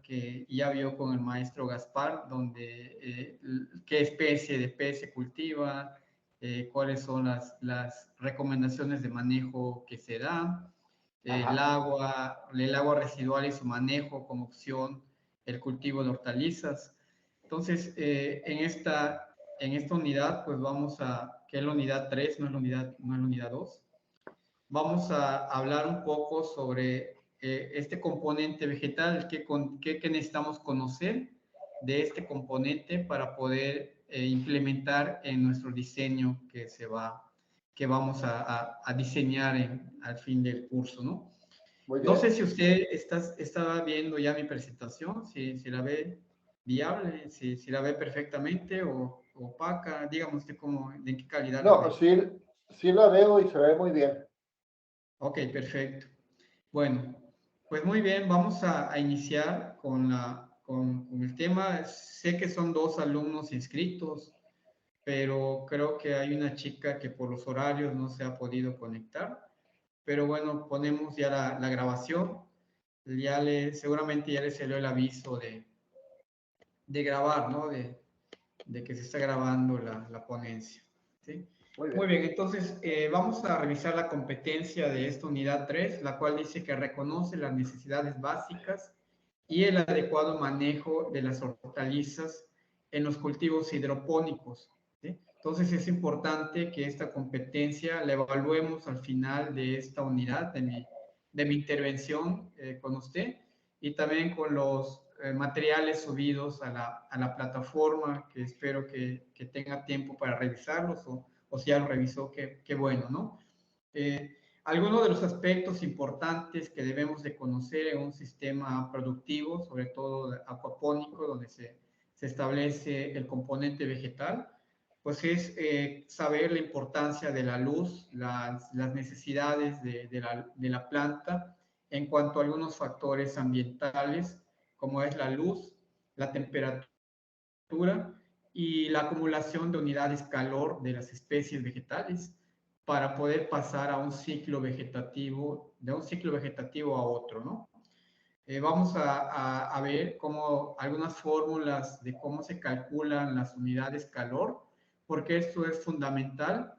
que ya vio con el maestro Gaspar, donde qué especie de pez se cultiva, cuáles son las recomendaciones de manejo que se da, el agua residual y su manejo como opción, el cultivo de hortalizas. Entonces, en esta unidad, pues que es la unidad 3, no es la unidad 2, vamos a hablar un poco sobre este componente vegetal, qué necesitamos conocer de este componente para poder implementar en nuestro diseño que vamos a diseñar al fin del curso, ¿no? Muy No sé bien. si usted estaba viendo ya mi presentación, si la ve viable, si la ve perfectamente o opaca, dígame usted de qué calidad la No, ve. sí, sí la veo y se ve muy bien. Ok, perfecto. Bueno, pues muy bien, vamos a iniciar con el tema. Sé que son 2 alumnos inscritos, pero creo que hay una chica que por los horarios no se ha podido conectar. Pero bueno, ponemos ya la grabación. Seguramente ya le salió el aviso de grabar, ¿no? De que se está grabando la ponencia. ¿Sí? Muy Muy bien. bien, entonces vamos a revisar la competencia de esta unidad 3, la cual dice que reconoce las necesidades básicas y el adecuado manejo de las hortalizas en los cultivos hidropónicos. ¿Sí? Entonces es importante que esta competencia la evaluemos al final de esta unidad, de mi intervención con usted y también con los materiales subidos a la plataforma, que espero que tenga tiempo para revisarlos o si ya lo revisó, qué bueno, ¿no? Algunos de los aspectos importantes que debemos de conocer en un sistema productivo, sobre todo acuapónico, donde se establece el componente vegetal, pues es saber la importancia de la luz, las necesidades de la planta en cuanto a algunos factores ambientales, como es la luz, la temperatura y la acumulación de unidades calor de las especies vegetales para poder pasar a un ciclo vegetativo, de un ciclo vegetativo a otro, ¿no? Vamos a ver algunas fórmulas de cómo se calculan las unidades calor, porque esto es fundamental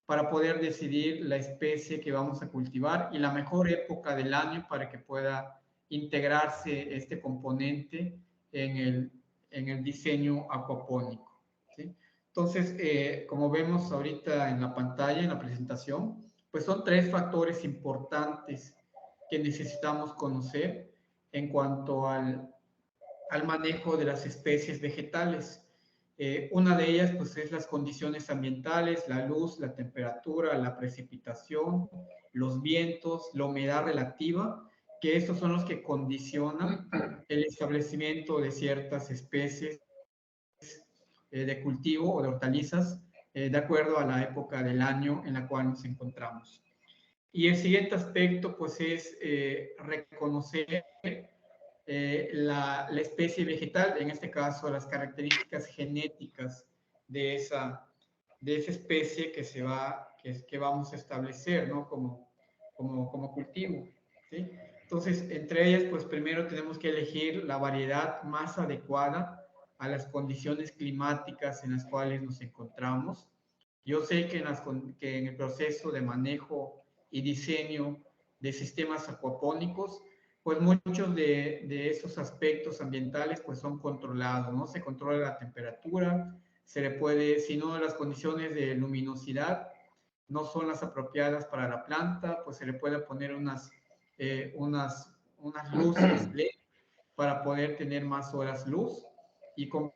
para poder decidir la especie que vamos a cultivar y la mejor época del año para que pueda integrarse este componente en el diseño acuapónico. ¿Sí? Entonces, como vemos ahorita en la pantalla, en la presentación, pues son 3 factores importantes que necesitamos conocer en cuanto al manejo de las especies vegetales. Una de ellas pues, es las condiciones ambientales, la luz, la temperatura, la precipitación, los vientos, la humedad relativa, que estos son los que condicionan el establecimiento de ciertas especies de cultivo o de hortalizas de acuerdo a la época del año en la cual nos encontramos. Y el siguiente aspecto pues es reconocer la especie vegetal, en este caso las características genéticas de de esa especie que vamos a establecer, ¿no? Como cultivo, ¿sí? Entonces, entre ellas, pues primero tenemos que elegir la variedad más adecuada a las condiciones climáticas en las cuales nos encontramos. Yo sé que en el proceso de manejo y diseño de sistemas acuapónicos, pues muchos de esos aspectos ambientales pues son controlados, ¿no? Se controla la temperatura, se le puede, si no las condiciones de luminosidad no son las apropiadas para la planta, pues se le puede poner unas luces LED para poder tener más horas luz y con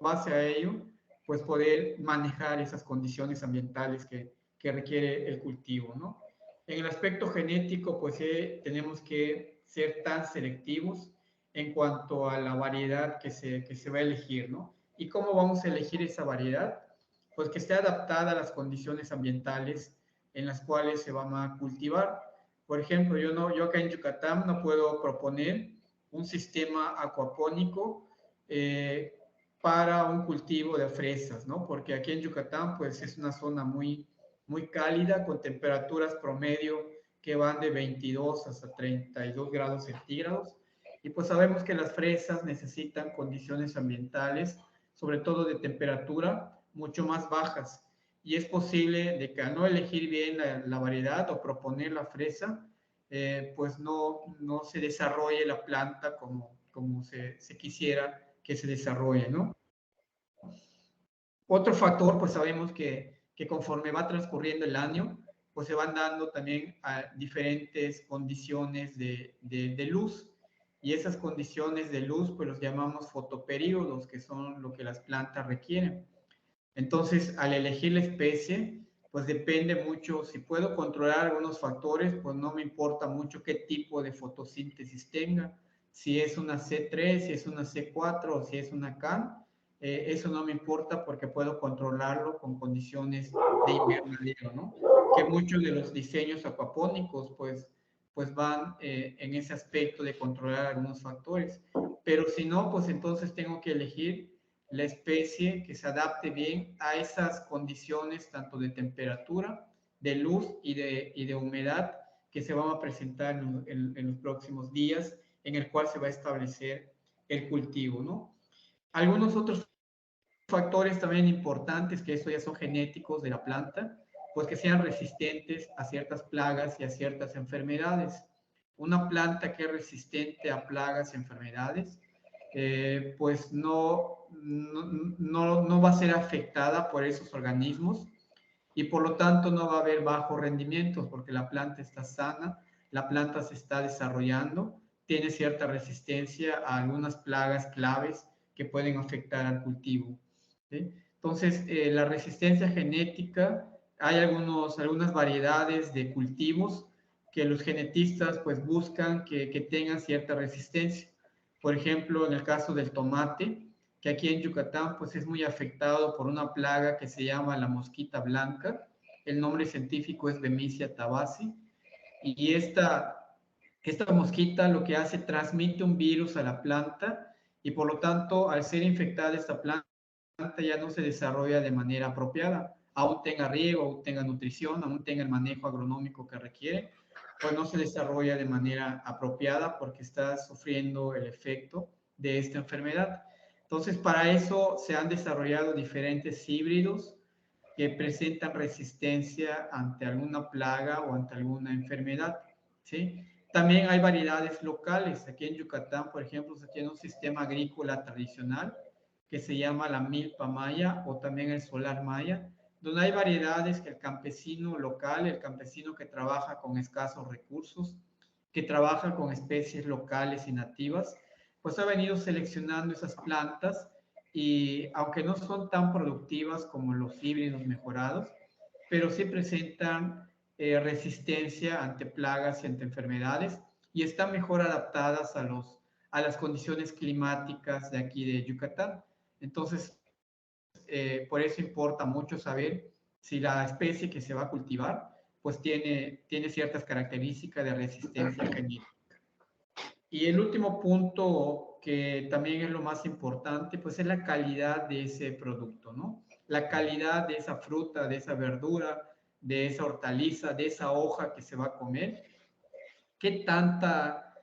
base a ello, pues poder manejar esas condiciones ambientales que requiere el cultivo, ¿no? En el aspecto genético, pues tenemos que ser tan selectivos en cuanto a la variedad que se va a elegir, ¿no? ¿Y cómo vamos a elegir esa variedad? Pues que esté adaptada a las condiciones ambientales en las cuales se van a cultivar. Por ejemplo, yo acá en Yucatán no puedo proponer un sistema acuapónico para un cultivo de fresas, ¿no? Porque aquí en Yucatán, pues es una zona muy cálida, con temperaturas promedio que van de 22 hasta 32 grados centígrados. Y pues sabemos que las fresas necesitan condiciones ambientales, sobre todo de temperatura, mucho más bajas. Y es posible de que al no elegir bien la variedad o proponer la fresa, pues no se desarrolle la planta como se quisiera que se desarrolle, ¿no? Otro factor, pues sabemos que conforme va transcurriendo el año, pues se van dando también a diferentes condiciones de luz. Y esas condiciones de luz, pues los llamamos fotoperíodos, que son lo que las plantas requieren. Entonces, al elegir la especie, pues depende mucho, si puedo controlar algunos factores, pues no me importa mucho qué tipo de fotosíntesis tenga, si es una C3, si es una C4 o si es una CAN, eso no me importa porque puedo controlarlo con condiciones de invernadero, ¿no? Que muchos de los diseños acuapónicos, pues van en ese aspecto de controlar algunos factores. Pero si no, pues entonces tengo que elegir la especie que se adapte bien a esas condiciones tanto de temperatura, de luz y de humedad que se van a presentar en los próximos días, en el cual se va a establecer el cultivo, ¿no? Algunos otros factores también importantes, que esto ya son genéticos de la planta, pues que sean resistentes a ciertas plagas y a ciertas enfermedades. Una planta que es resistente a plagas y enfermedades, pues no va a ser afectada por esos organismos y por lo tanto no va a haber bajos rendimientos porque la planta está sana, la planta se está desarrollando, tiene cierta resistencia a algunas plagas claves que pueden afectar al cultivo. ¿Sí? Entonces, la resistencia genética, hay algunas variedades de cultivos que los genetistas pues buscan que tengan cierta resistencia. Por ejemplo, en el caso del tomate, que aquí en Yucatán pues es muy afectado por una plaga que se llama la mosquita blanca. El nombre científico es Bemisia tabaci. Y esta mosquita lo que hace, transmite un virus a la planta y por lo tanto, al ser infectada esta planta ya no se desarrolla de manera apropiada. Aún tenga riego, aún tenga nutrición, aún tenga el manejo agronómico que requiere, pues no se desarrolla de manera apropiada porque está sufriendo el efecto de esta enfermedad. Entonces, para eso se han desarrollado diferentes híbridos que presentan resistencia ante alguna plaga o ante alguna enfermedad, ¿sí? También hay variedades locales. Aquí en Yucatán, por ejemplo, se tiene un sistema agrícola tradicional que se llama la milpa maya o también el solar maya, donde hay variedades que el campesino local, el campesino que trabaja con escasos recursos, que trabaja con especies locales y nativas, pues ha venido seleccionando esas plantas y aunque no son tan productivas como los híbridos mejorados, pero sí presentan resistencia ante plagas y ante enfermedades y están mejor adaptadas a las condiciones climáticas de aquí de Yucatán. Entonces, por eso importa mucho saber si la especie que se va a cultivar pues tiene ciertas características de resistencia genética. Y el último punto, que también es lo más importante, pues es la calidad de ese producto, ¿no? La calidad de esa fruta, de esa verdura, de esa hortaliza, de esa hoja que se va a comer. ¿Qué tanta,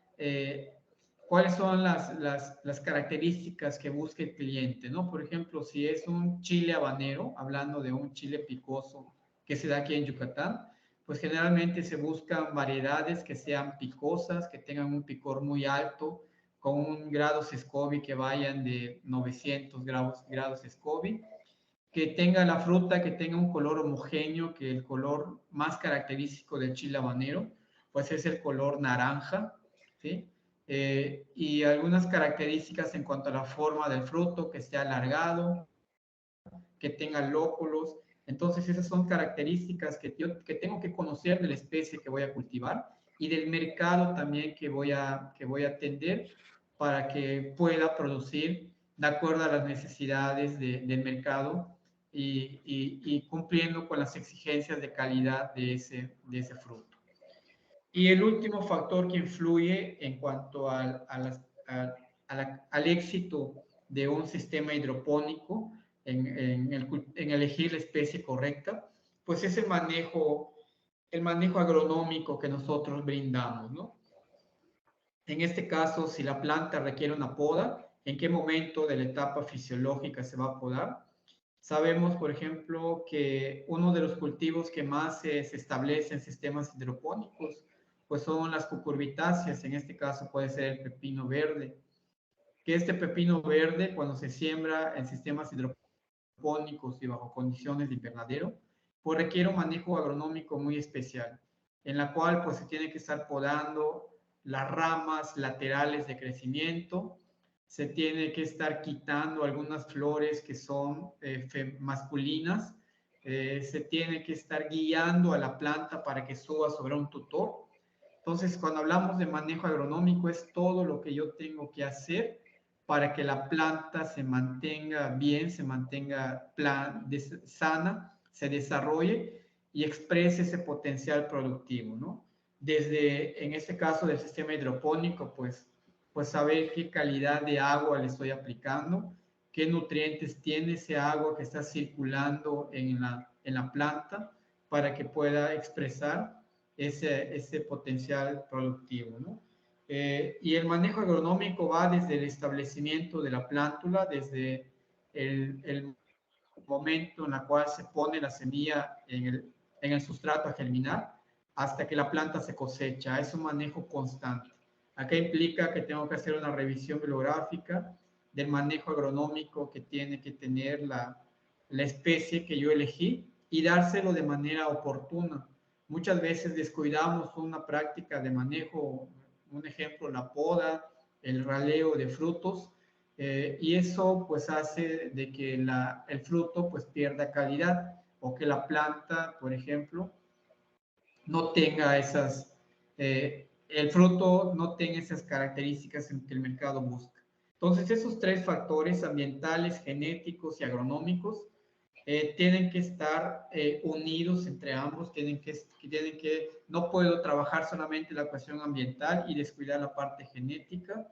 cuáles son las características que busca el cliente, ¿no? Por ejemplo, si es un chile habanero, hablando de un chile picoso que se da aquí en Yucatán, pues generalmente se buscan variedades que sean picosas, que tengan un picor muy alto, con un grados SCOBY que vayan de 900 grados SCOBY, que tenga la fruta, que tenga un color homogéneo, que el color más característico del chile habanero, pues es el color naranja, ¿sí? Y algunas características en cuanto a la forma del fruto, que sea alargado, que tenga lóculos. Entonces, esas son características que tengo que conocer de la especie que voy a cultivar y del mercado también que voy a atender para que pueda producir de acuerdo a las necesidades del mercado y cumpliendo con las exigencias de calidad de ese fruto. Y el último factor que influye en cuanto al éxito de un sistema hidropónico en elegir la especie correcta, pues es el manejo agronómico que nosotros brindamos, ¿no? En este caso, si la planta requiere una poda, ¿en qué momento de la etapa fisiológica se va a podar? Sabemos, por ejemplo, que uno de los cultivos que más se establece en sistemas hidropónicos, pues son las cucurbitáceas, en este caso puede ser el pepino verde, que este pepino verde, cuando se siembra en sistemas hidropónicos y bajo condiciones de invernadero, pues requiere un manejo agronómico muy especial, en la cual pues se tiene que estar podando las ramas laterales de crecimiento, se tiene que estar quitando algunas flores que son masculinas, se tiene que estar guiando a la planta para que suba sobre un tutor. Entonces, cuando hablamos de manejo agronómico, es todo lo que yo tengo que hacer para que la planta se mantenga bien, se mantenga sana, se desarrolle y exprese ese potencial productivo, ¿no? Desde, en este caso del sistema hidropónico, pues saber qué calidad de agua le estoy aplicando, qué nutrientes tiene ese agua que está circulando en la planta para que pueda expresar ese potencial productivo, ¿no? Y el manejo agronómico va desde el establecimiento de la plántula, desde el momento en el cual se pone la semilla en el sustrato a germinar, hasta que la planta se cosecha. Es un manejo constante. Acá implica que tengo que hacer una revisión bibliográfica del manejo agronómico que tiene que tener la especie que yo elegí y dárselo de manera oportuna. Muchas veces descuidamos una práctica de manejo, un ejemplo, la poda, el raleo de frutos, y eso pues hace de que el fruto pues pierda calidad o que la planta, por ejemplo, no tenga el fruto no tenga esas características que el mercado busca. Entonces, esos tres factores ambientales, genéticos y agronómicos tienen que estar unidos entre ambos, no puedo trabajar solamente la cuestión ambiental y descuidar la parte genética,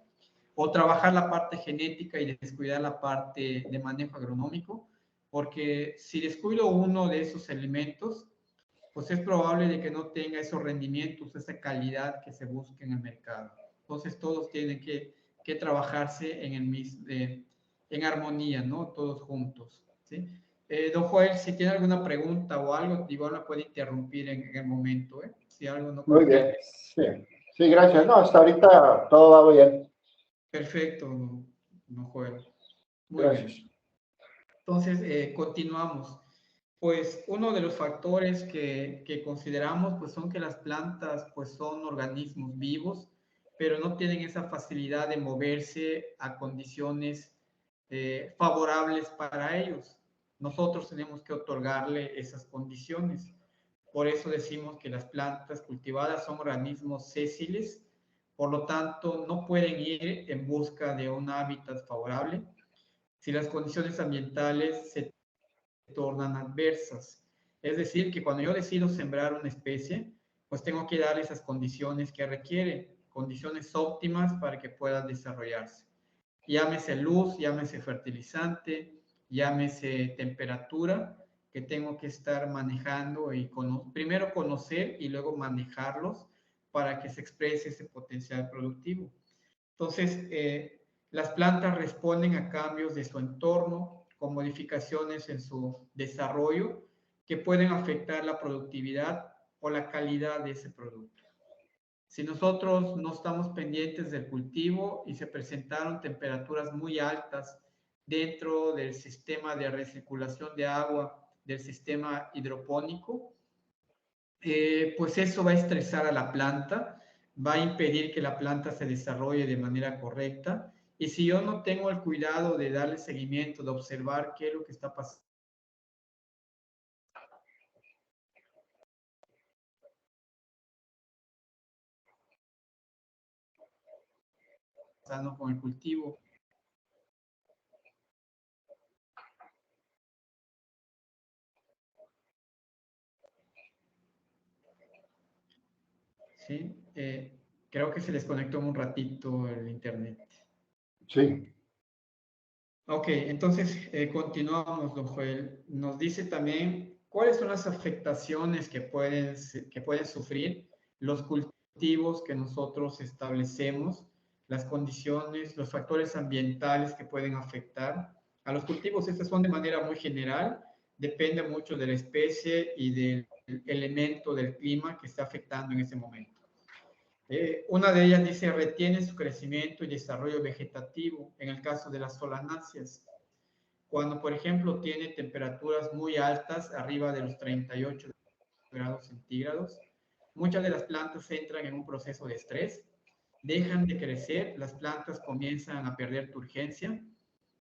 o trabajar la parte genética y descuidar la parte de manejo agronómico, porque si descuido uno de esos elementos, pues es probable de que no tenga esos rendimientos, esa calidad que se busca en el mercado. Entonces todos tienen que trabajarse en armonía, ¿no? Todos juntos, ¿sí? Don Joel, si tiene alguna pregunta o algo, igual me puede interrumpir en el momento, ¿eh? Si algo no Muy bien, sí. Sí, gracias. No, hasta ahorita todo va bien. Perfecto, don Joel. Muy Gracias. bien. Entonces, continuamos. Pues uno de los factores que consideramos pues son que las plantas pues son organismos vivos, pero no tienen esa facilidad de moverse a condiciones favorables para ellos. Nosotros tenemos que otorgarle esas condiciones. Por eso decimos que las plantas cultivadas son organismos sésiles, por lo tanto no pueden ir en busca de un hábitat favorable si las condiciones ambientales se tornan adversas. Es decir, que cuando yo decido sembrar una especie, pues tengo que darle esas condiciones que requiere, condiciones óptimas para que pueda desarrollarse. Llámese luz, llámese fertilizante, llámese temperatura, que tengo que estar manejando y primero conocer y luego manejarlos para que se exprese ese potencial productivo. Entonces, las plantas responden a cambios de su entorno con modificaciones en su desarrollo que pueden afectar la productividad o la calidad de ese producto. Si nosotros no estamos pendientes del cultivo y se presentaron temperaturas muy altas dentro del sistema de recirculación de agua del sistema hidropónico, pues eso va a estresar a la planta, va a impedir que la planta se desarrolle de manera correcta. Y si yo no tengo el cuidado de darle seguimiento, de observar qué es lo que está pasando con el cultivo, ¿sí? Creo que se les conectó un ratito el internet. Sí. Ok, entonces continuamos, don Joel. Nos dice también cuáles son las afectaciones que pueden sufrir los cultivos cultivos que nosotros establecemos, las condiciones, los factores ambientales que pueden afectar a los cultivos. Estas son de manera muy general, depende mucho de la especie y del elemento del clima que está afectando en ese momento. Una de ellas dice, retiene su crecimiento y desarrollo vegetativo, en el caso de las solanáceas. Cuando, por ejemplo, tiene temperaturas muy altas, arriba de los 38 grados centígrados, muchas de las plantas entran en un proceso de estrés, dejan de crecer, las plantas comienzan a perder turgencia,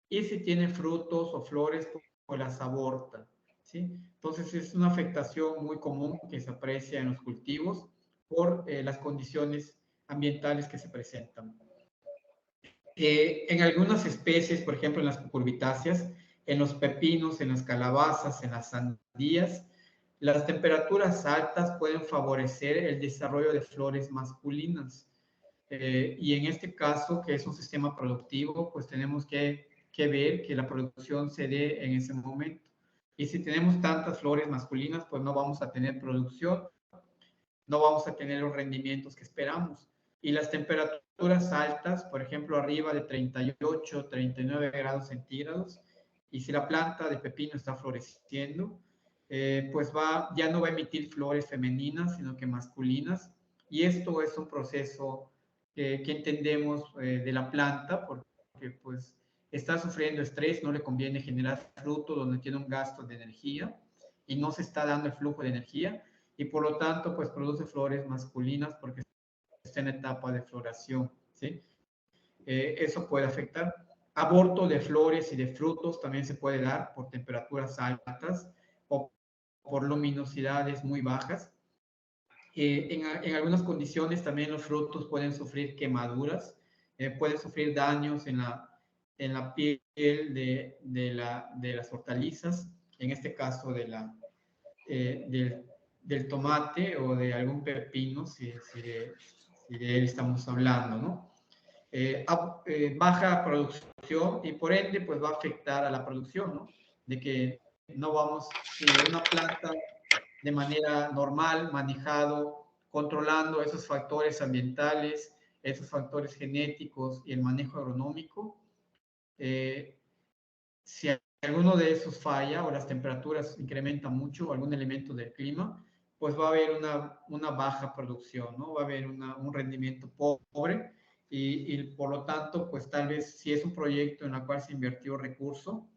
y si tienen frutos o flores, pues las abortan, ¿sí? Entonces es una afectación muy común que se aprecia en los cultivos por las condiciones ambientales que se presentan. En algunas especies, por ejemplo en las cucurbitáceas, en los pepinos, en las calabazas, en las sandías, las temperaturas altas pueden favorecer el desarrollo de flores masculinas. Y en este caso, que es un sistema productivo, pues tenemos que ver que la producción se dé en ese momento. Y si tenemos tantas flores masculinas, pues no vamos a tener producción, no vamos a tener los rendimientos que esperamos. Y las temperaturas altas, por ejemplo, arriba de 38, 39 grados centígrados, y si la planta de pepino está floreciendo, pues ya no va a emitir flores femeninas, sino que masculinas. Y esto es un proceso que entendemos de la planta, porque pues está sufriendo estrés, no le conviene generar fruto donde tiene un gasto de energía y no se está dando el flujo de energía, y por lo tanto pues produce flores masculinas porque está en etapa de floración, ¿sí? Eso puede afectar. Aborto de flores y de frutos también se puede dar por temperaturas altas o por luminosidades muy bajas. En algunas condiciones también los frutos pueden sufrir quemaduras, pueden sufrir daños en la piel de las hortalizas, en este caso del tomate o de algún pepino, si de él estamos hablando, ¿no? Baja producción y por ende pues va a afectar a la producción, ¿no? De que no vamos, si una planta de manera normal, manejado, controlando esos factores ambientales, esos factores genéticos y el manejo agronómico, si alguno de esos falla o las temperaturas incrementan mucho o algún elemento del clima, pues va a haber una baja producción, ¿no? Va a haber un rendimiento pobre y por lo tanto, pues tal vez si es un proyecto en el cual se invirtió recurso,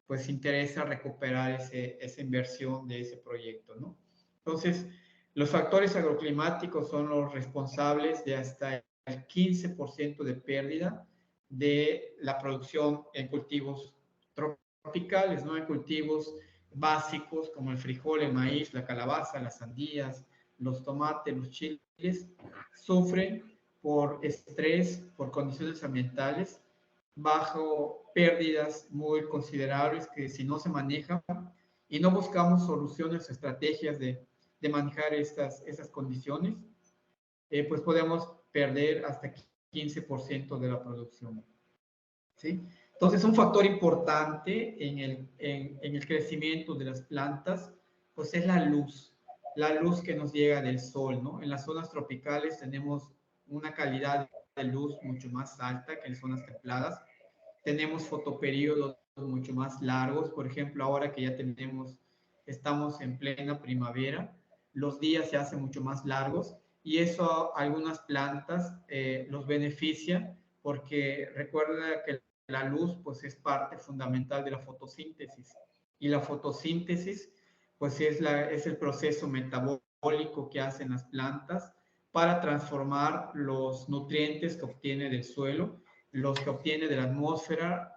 pues interesa recuperar esa inversión de ese proyecto, ¿no? Entonces, los factores agroclimáticos son los responsables de hasta el 15% de pérdida de la producción en cultivos tropicales, ¿no? En cultivos básicos como el frijol, el maíz, la calabaza, las sandías, los tomates, los chiles, sufren por estrés, por condiciones ambientales, bajo pérdidas muy considerables que si no se manejan y no buscamos soluciones, estrategias de manejar esas condiciones, pues podemos perder hasta 15% de la producción, ¿sí? Entonces, un factor importante en el crecimiento de las plantas, pues es la luz que nos llega del sol, ¿no? En las zonas tropicales tenemos una calidad de luz mucho más alta que en zonas templadas. Tenemos fotoperíodos mucho más largos, por ejemplo, ahora que ya estamos en plena primavera, los días se hacen mucho más largos y eso a algunas plantas los beneficia porque recuerda que la luz pues es parte fundamental de la fotosíntesis y la fotosíntesis pues es el proceso metabólico que hacen las plantas para transformar los nutrientes que obtiene del suelo, los que obtiene de la atmósfera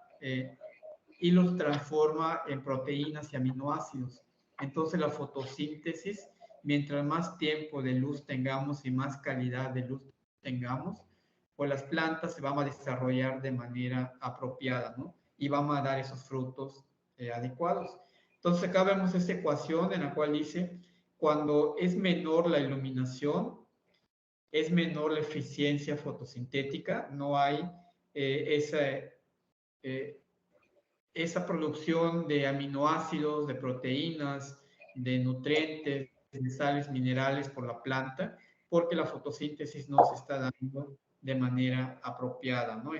y los transforma en proteínas y aminoácidos. Entonces la fotosíntesis, mientras más tiempo de luz tengamos y más calidad de luz tengamos, pues las plantas se van a desarrollar de manera apropiada, ¿no? Y van a dar esos frutos adecuados. Entonces acá vemos esta ecuación en la cual dice, cuando es menor la iluminación, es menor la eficiencia fotosintética, no hay esa producción de aminoácidos, de proteínas, de nutrientes, de sales minerales por la planta, porque la fotosíntesis no se está dando de manera apropiada, ¿no? Y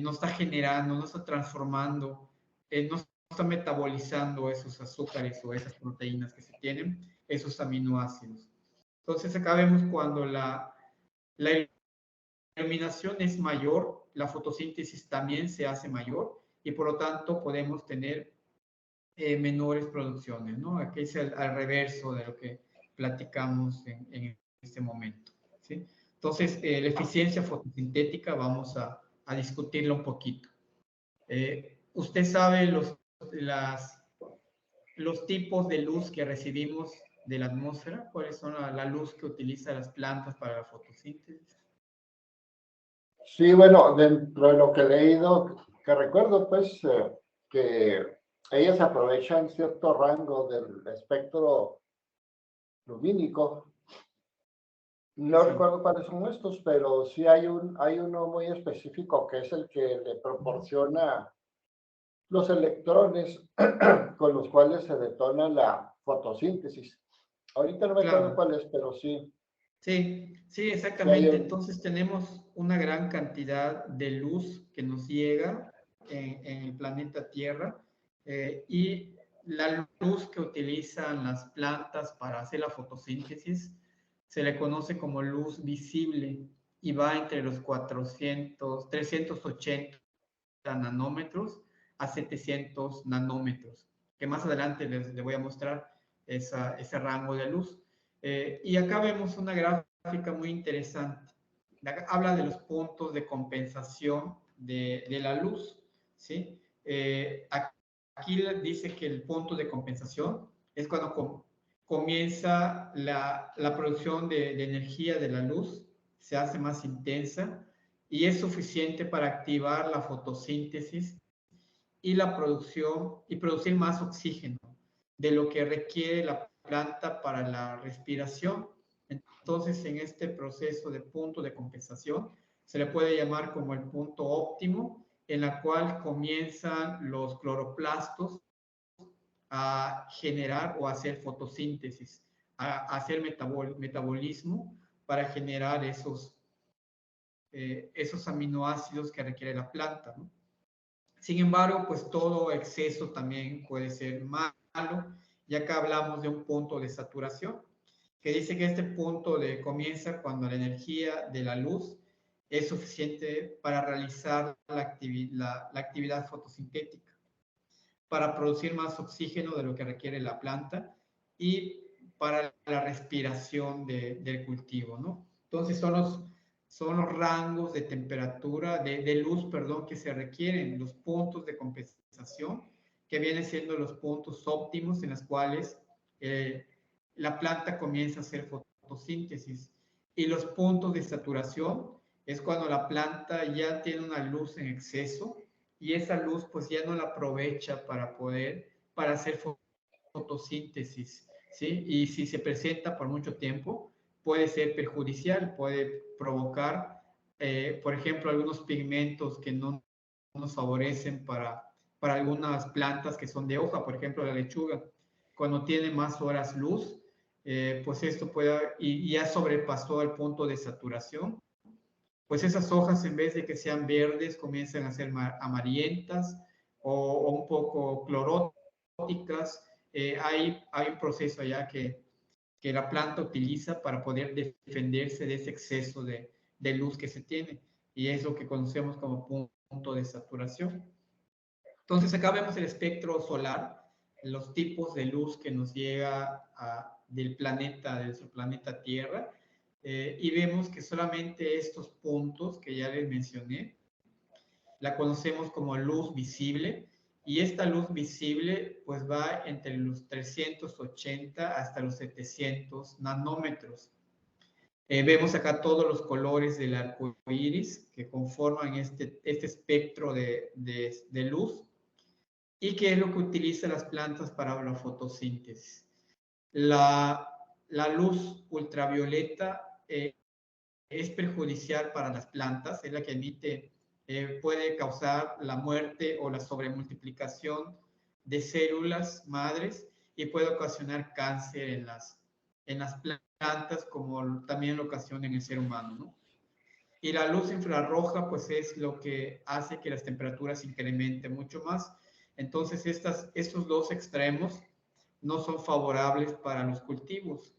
no está generando, no está transformando, no está metabolizando esos azúcares o esas proteínas que se tienen, esos aminoácidos. Entonces acá vemos cuando la iluminación es mayor, la fotosíntesis también se hace mayor y por lo tanto podemos tener menores producciones, ¿no? Aquí es al reverso de lo que platicamos en este momento, ¿sí? Entonces, la eficiencia fotosintética vamos a discutirla un poquito. ¿Usted sabe los tipos de luz que recibimos de la atmósfera? ¿Cuáles son la luz que utilizan las plantas para la fotosíntesis? Sí, bueno, dentro de lo que he leído, que recuerdo, pues, que ellas aprovechan cierto rango del espectro lumínico. No Sí. recuerdo cuáles son estos, pero sí hay uno muy específico que es el que le proporciona los electrones con los cuales se detona la fotosíntesis. Ahorita no me acuerdo Claro. cuál es, pero sí, Sí, sí hay exactamente. un... Entonces tenemos una gran cantidad de luz que nos llega en el planeta Tierra y la luz que utilizan las plantas para hacer la fotosíntesis se le conoce como luz visible y va entre los 380 nanómetros a 700 nanómetros, que más adelante les voy a mostrar ese rango de luz. Y acá vemos una gráfica muy interesante. Habla de los puntos de compensación de la luz, ¿sí? Aquí dice que el punto de compensación es cuando comienza la producción de energía de la luz, se hace más intensa y es suficiente para activar la fotosíntesis y la producción y producir más oxígeno de lo que requiere la planta para la respiración. Entonces, en este proceso de punto de compensación, se le puede llamar como el punto óptimo, en la cual comienzan los cloroplastos a generar o a hacer fotosíntesis, a hacer metabolismo para generar esos aminoácidos que requiere la planta, ¿no? Sin embargo, pues todo exceso también puede ser malo, y acá hablamos de un punto de saturación, que dice que este punto comienza cuando la energía de la luz es suficiente para realizar la actividad fotosintética, para producir más oxígeno de lo que requiere la planta y para la respiración del cultivo, ¿no? Entonces son los rangos de temperatura, de luz, perdón, que se requieren, los puntos de compensación, que vienen siendo los puntos óptimos en los cuales la planta comienza a hacer fotosíntesis. Y los puntos de saturación es cuando la planta ya tiene una luz en exceso y esa luz pues ya no la aprovecha para hacer fotosíntesis, ¿sí? Y si se presenta por mucho tiempo, puede ser perjudicial, puede provocar, por ejemplo, algunos pigmentos que no nos favorecen para algunas plantas que son de hoja, por ejemplo, la lechuga. Cuando tiene más horas luz, pues esto puede, y ya sobrepasó el punto de saturación, pues esas hojas en vez de que sean verdes comienzan a ser amarillentas o un poco cloróticas. Hay un proceso allá que la planta utiliza para poder defenderse de ese exceso de luz que se tiene y es lo que conocemos como punto de saturación. Entonces acá vemos el espectro solar, los tipos de luz que nos llega del planeta, de nuestro planeta Tierra, y vemos que solamente estos puntos que ya les mencioné, la conocemos como luz visible, y esta luz visible pues va entre los 380 hasta los 700 nanómetros. Vemos acá todos los colores del arco iris que conforman este espectro de luz y qué es lo que utilizan las plantas para la fotosíntesis. La luz ultravioleta es perjudicial para las plantas, es la que emite, puede causar la muerte o la sobremultiplicación de células madres y puede ocasionar cáncer en las plantas como también lo ocasiona en el ser humano, ¿no? Y la luz infrarroja, pues es lo que hace que las temperaturas se incrementen mucho más. Entonces, estos dos extremos no son favorables para los cultivos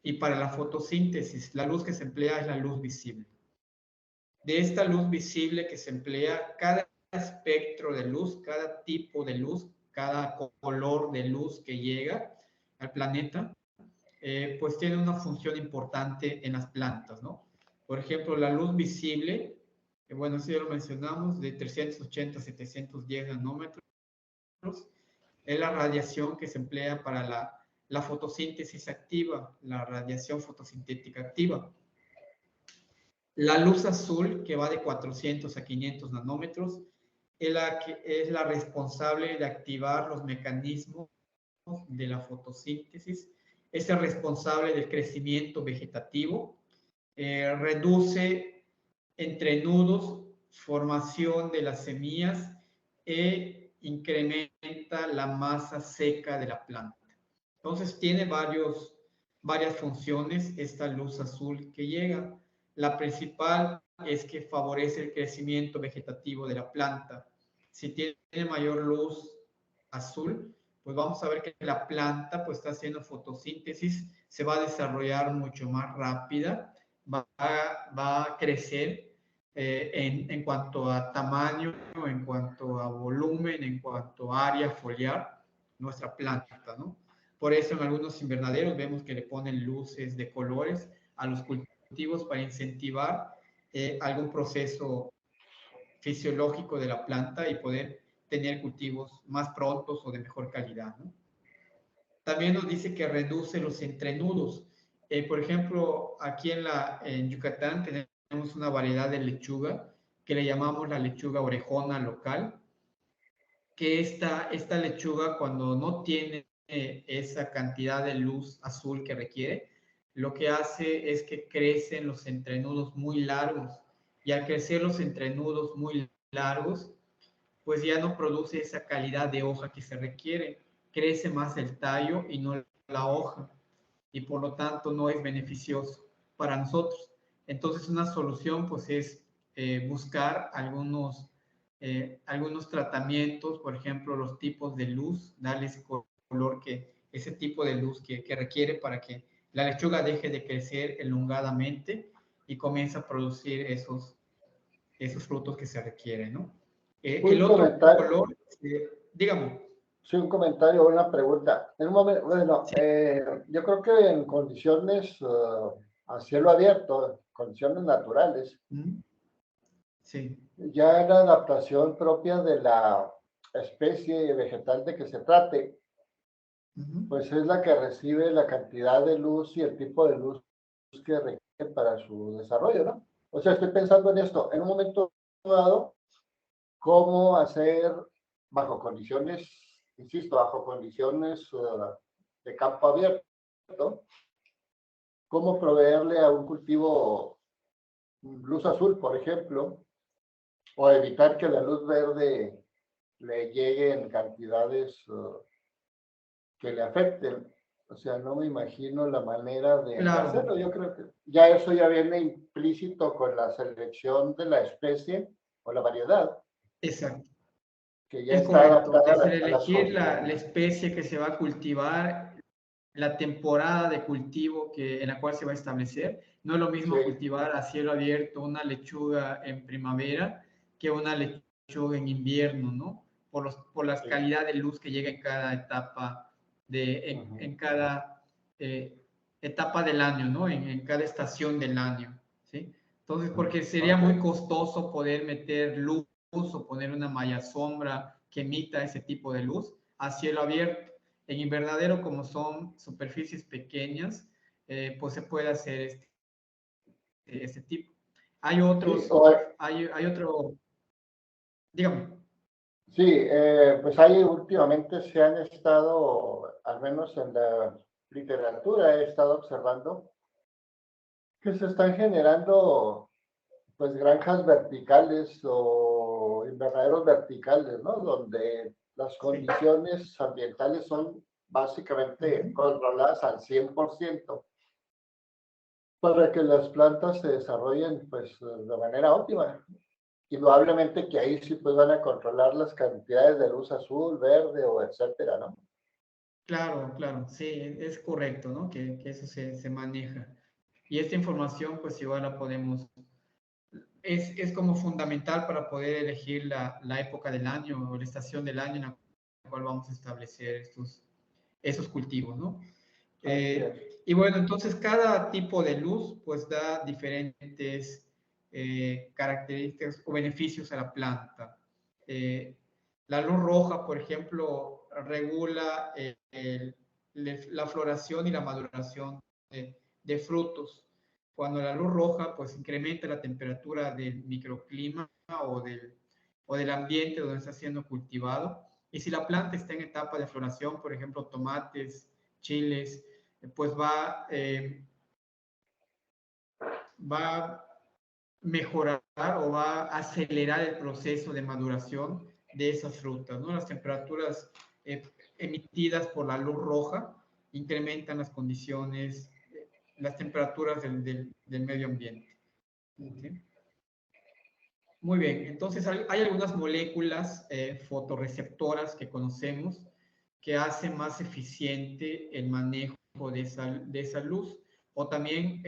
y para la fotosíntesis. La luz que se emplea es la luz visible. De esta luz visible que se emplea, cada espectro de luz, cada tipo de luz, cada color de luz que llega al planeta, pues tiene una función importante en las plantas, ¿no? Por ejemplo, la luz visible, bueno, eso ya lo mencionamos, de 380 a 710 nanómetros, es la radiación que se emplea para la fotosíntesis activa, la radiación fotosintética activa. La luz azul, que va de 400 a 500 nanómetros, es la responsable de activar los mecanismos de la fotosíntesis, es el responsable del crecimiento vegetativo, reduce entrenudos, formación de las semillas e incrementa la masa seca de la planta. Entonces tiene varias funciones esta luz azul que llega. La principal es que favorece el crecimiento vegetativo de la planta. Si tiene mayor luz azul, pues vamos a ver que la planta pues está haciendo fotosíntesis, se va a desarrollar mucho más rápida, va a crecer en cuanto a tamaño, en cuanto a volumen, en cuanto a área foliar, nuestra planta, ¿no? Por eso en algunos invernaderos vemos que le ponen luces de colores a los cultivos para incentivar algún proceso fisiológico de la planta y poder tener cultivos más prontos o de mejor calidad, ¿no? También nos dice que reduce los entrenudos. Por ejemplo, aquí en Yucatán tenemos una variedad de lechuga que le llamamos la lechuga orejona local, que esta lechuga cuando no tiene esa cantidad de luz azul que requiere, lo que hace es que crecen los entrenudos muy largos y al crecer los entrenudos muy largos, pues ya no produce esa calidad de hoja que se requiere, crece más el tallo y no la hoja y por lo tanto no es beneficioso para nosotros. Entonces una solución pues es buscar algunos tratamientos, por ejemplo los tipos de luz, darles color ese tipo de luz que requiere para que la lechuga deje de crecer elongadamente y comience a producir esos frutos que se requieren, ¿no? El Un otro comentario, color, dígame. sí, un comentario o una pregunta. En un momento, bueno, Sí. yo creo que en condiciones a cielo abierto, condiciones naturales, Sí. ya la adaptación propia de la especie vegetal de que se trate, pues es la que recibe la cantidad de luz y el tipo de luz que requiere para su desarrollo, ¿no? O sea, estoy pensando en esto, en un momento dado, cómo hacer bajo condiciones, insisto, bajo condiciones de campo abierto, cómo proveerle a un cultivo luz azul, por ejemplo, o evitar que la luz verde le llegue en cantidades que le afecten. O sea, no me imagino la manera de Claro, hacerlo. Yo creo que ya eso ya viene implícito con la selección de la especie o la variedad, exacto. que ya Es está correcto. adaptada Es el a las elegir la condiciones. especie que se va a cultivar, la temporada de cultivo en la cual se va a establecer. No es lo Sí, mismo cultivar a cielo abierto una lechuga en primavera que una lechuga en invierno, ¿no? Por las sí. calidad de luz que llega en cada etapa, Ujú, en cada etapa del año, ¿no? En cada estación del año, ¿sí? Entonces, porque sería ok. muy costoso poder meter luz o poner una malla sombra que emita ese tipo de luz a cielo abierto. En invernadero, como son superficies pequeñas, pues se puede hacer este tipo. Hay Sí, otros, hay otro, dígame. sí, pues ahí últimamente se han estado, al menos en la literatura, he estado observando que se están generando pues granjas verticales o invernaderos verticales, ¿no? Donde las Sí, condiciones ambientales son básicamente controladas al 100% para que las plantas se desarrollen pues de manera óptima. Indudablemente que ahí sí pues van a controlar las cantidades de luz azul, verde o etcétera, ¿no? Claro, claro, sí, es correcto, ¿no? Que eso se maneja. Y esta información, pues igual la podemos, es como fundamental para poder elegir la época del año o la estación del año en la cual vamos a establecer esos cultivos, ¿no? Así es. Y bueno, entonces cada tipo de luz pues da diferentes características o beneficios a la planta. Eh, la luz roja, por ejemplo, regula la floración y la maduración de frutos. Cuando la luz roja pues incrementa la temperatura del microclima o del ambiente donde está siendo cultivado. Y si la planta está en etapa de floración, por ejemplo, tomates, chiles, pues va a mejorar o va a acelerar el proceso de maduración de esas frutas, ¿no? Las temperaturas emitidas por la luz roja incrementan las condiciones, las temperaturas del medio ambiente. ¿Sí? Muy bien, entonces hay algunas moléculas fotorreceptoras que conocemos que hacen más eficiente el manejo de esa luz, o también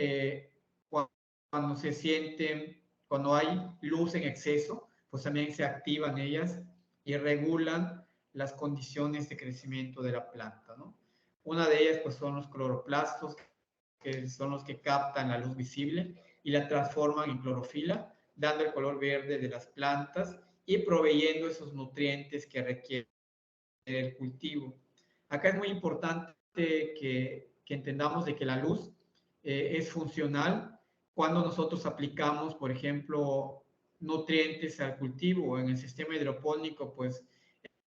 cuando se sienten, cuando hay luz en exceso, pues también se activan ellas y regulan las condiciones de crecimiento de la planta, ¿no? Una de ellas pues son los cloroplastos, que son los que captan la luz visible y la transforman en clorofila, dando el color verde de las plantas y proveyendo esos nutrientes que requiere el cultivo. Acá es muy importante que entendamos de que la luz es funcional cuando nosotros aplicamos, por ejemplo, nutrientes al cultivo. En el sistema hidropónico, pues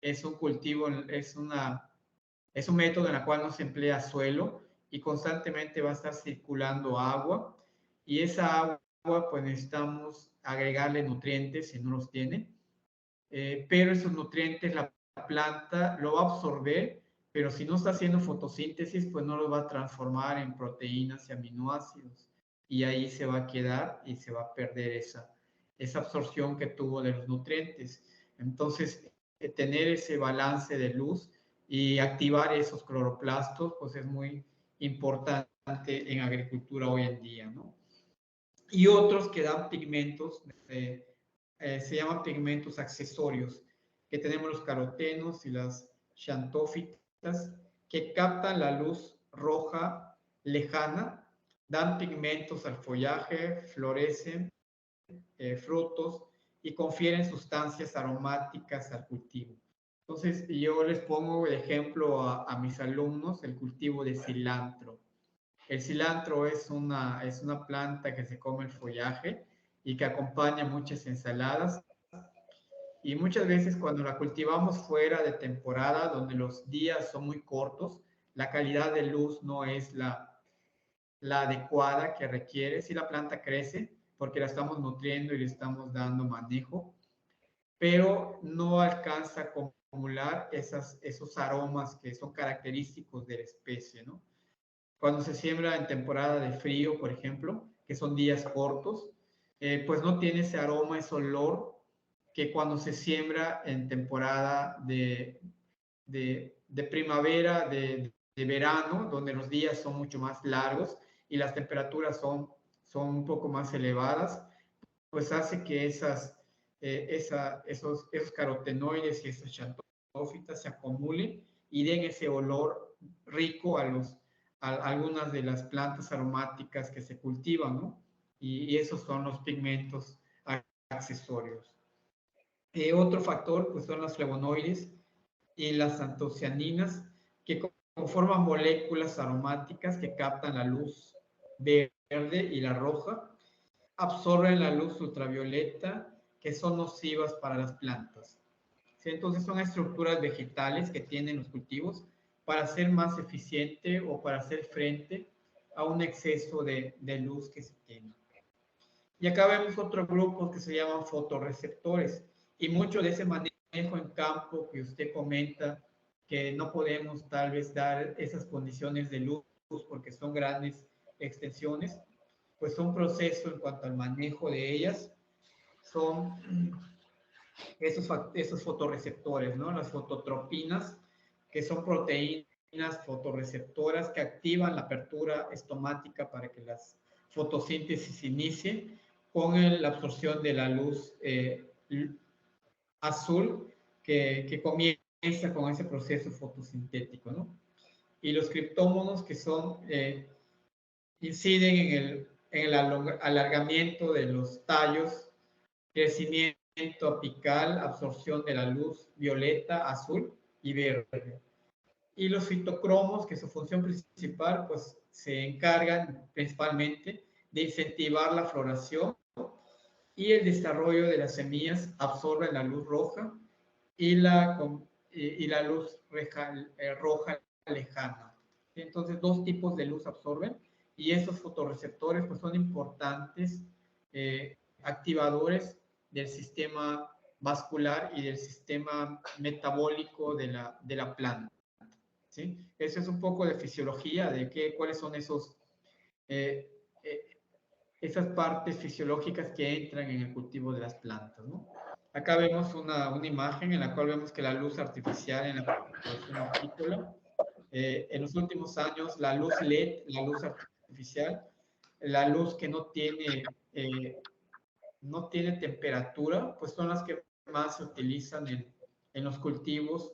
es un cultivo, es un método en el cual no se emplea suelo y constantemente va a estar circulando agua y esa agua pues necesitamos agregarle nutrientes si no los tiene, pero esos nutrientes la planta lo va a absorber, pero si no está haciendo fotosíntesis pues no los va a transformar en proteínas y aminoácidos y ahí se va a quedar y se va a perder esa absorción que tuvo de los nutrientes. Entonces, tener ese balance de luz y activar esos cloroplastos, pues es muy importante en agricultura hoy en día, ¿no? Y otros que dan pigmentos, se llaman pigmentos accesorios, que tenemos los carotenos y las xantófitas, que captan la luz roja lejana, dan pigmentos al follaje, florecen frutos y confieren sustancias aromáticas al cultivo. Entonces, yo les pongo de ejemplo a mis alumnos el cultivo de cilantro. El cilantro es una planta que se come el follaje y que acompaña muchas ensaladas. Y muchas veces cuando la cultivamos fuera de temporada, donde los días son muy cortos, la calidad de luz no es la adecuada que requiere. Si la planta crece, porque la estamos nutriendo y le estamos dando manejo, pero no alcanza a acumular esos aromas que son característicos de la especie, ¿no? Cuando se siembra en temporada de frío, por ejemplo, que son días cortos, pues no tiene ese aroma, ese olor que cuando se siembra en temporada de primavera, de verano, donde los días son mucho más largos y las temperaturas son un poco más elevadas, pues hace que esos carotenoides y esas xantófitas se acumulen y den ese olor rico a algunas de las plantas aromáticas que se cultivan, ¿no? Y esos son los pigmentos accesorios. Otro factor, pues son las flavonoides y las antocianinas, que conforman moléculas aromáticas que captan la luz verde y la roja, absorben la luz ultravioleta, que son nocivas para las plantas. ¿Sí? Entonces son estructuras vegetales que tienen los cultivos para ser más eficiente o para hacer frente a un exceso de luz que se tiene. Y acá vemos otro grupo que se llaman fotorreceptores y mucho de ese manejo en campo que usted comenta que no podemos tal vez dar esas condiciones de luz porque son grandes extensiones, pues un proceso en cuanto al manejo de ellas son esos fotorreceptores, ¿no? Las fototropinas, que son proteínas fotorreceptoras que activan la apertura estomática para que la fotosíntesis inicie con la absorción de la luz azul que comienza con ese proceso fotosintético, ¿no? Y los criptómonos que son, inciden en el alargamiento de los tallos, crecimiento apical, absorción de la luz violeta, azul y verde. Y los fitocromos, que su función principal, pues se encargan principalmente de incentivar la floración y el desarrollo de las semillas, absorben la luz roja y la luz roja lejana. Entonces, dos tipos de luz absorben y esos fotorreceptores pues, son importantes activadores del sistema vascular y del sistema metabólico de la planta. ¿Sí? Eso es un poco de fisiología, de cuáles son eh, eh, esas partes fisiológicas que entran en el cultivo de las plantas, ¿no? Acá vemos una imagen en la cual vemos que la luz artificial en la producción hortícola, en los últimos años, la luz LED, la luz artificial, la luz que no tiene temperatura, pues son las que más se utilizan en los cultivos,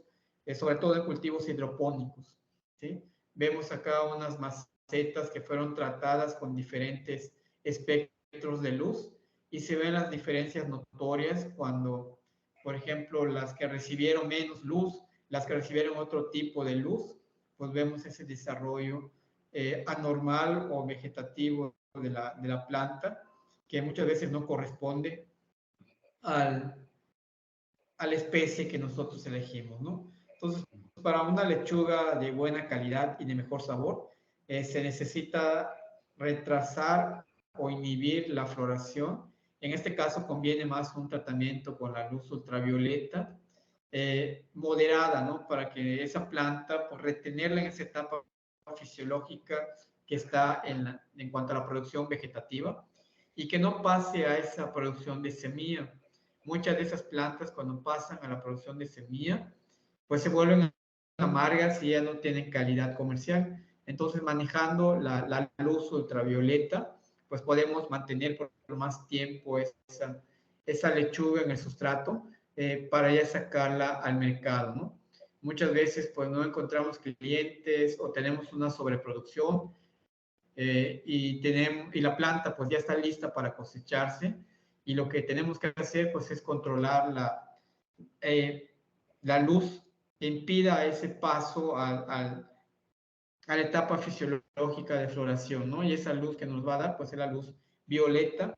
sobre todo en cultivos hidropónicos, ¿sí? Vemos acá unas macetas que fueron tratadas con diferentes espectros de luz y se ven las diferencias notorias cuando, por ejemplo, las que recibieron menos luz, las que recibieron otro tipo de luz, pues vemos ese desarrollo anormal o vegetativo de la planta, que muchas veces no corresponde a la especie que nosotros elegimos, ¿no? Entonces, para una lechuga de buena calidad y de mejor sabor, se necesita retrasar o inhibir la floración. En este caso conviene más un tratamiento con la luz ultravioleta moderada, ¿no? Para que esa planta, pues retenerla en esa etapa fisiológica que está en cuanto a la producción vegetativa y que no pase a esa producción de semilla. Muchas de esas plantas cuando pasan a la producción de semilla, pues se vuelven amargas y ya no tienen calidad comercial. Entonces, manejando la luz ultravioleta, pues podemos mantener por más tiempo esa lechuga en el sustrato para ya sacarla al mercado, ¿no? Muchas veces pues no encontramos clientes o tenemos una sobreproducción y la planta pues ya está lista para cosecharse y lo que tenemos que hacer pues es controlar la luz que impida ese paso a la etapa fisiológica de floración, ¿no? Y esa luz que nos va a dar pues es la luz violeta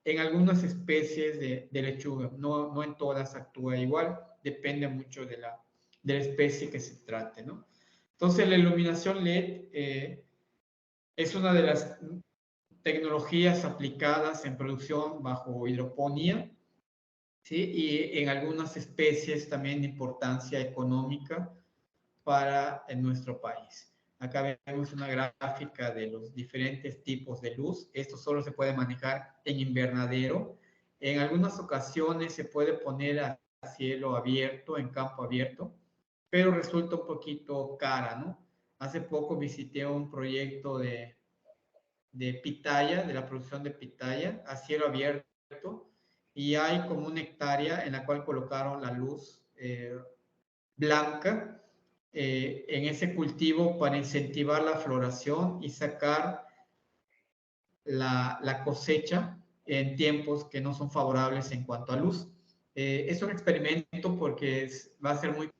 en algunas especies de lechuga, no en todas actúa igual, depende mucho de la especie que se trate, ¿no? Entonces la iluminación LED es una de las tecnologías aplicadas en producción bajo hidroponía, ¿sí? Y en algunas especies también de importancia económica para nuestro país. Acá vemos una gráfica de los diferentes tipos de luz. Esto solo se puede manejar en invernadero. En algunas ocasiones se puede poner a cielo abierto, en campo abierto, pero resulta un poquito cara, ¿no? Hace poco visité un proyecto de pitaya, de la producción de pitaya, a cielo abierto, y hay como una hectárea en la cual colocaron la luz blanca en ese cultivo para incentivar la floración y sacar la cosecha en tiempos que no son favorables en cuanto a luz. Es un experimento porque va a ser muy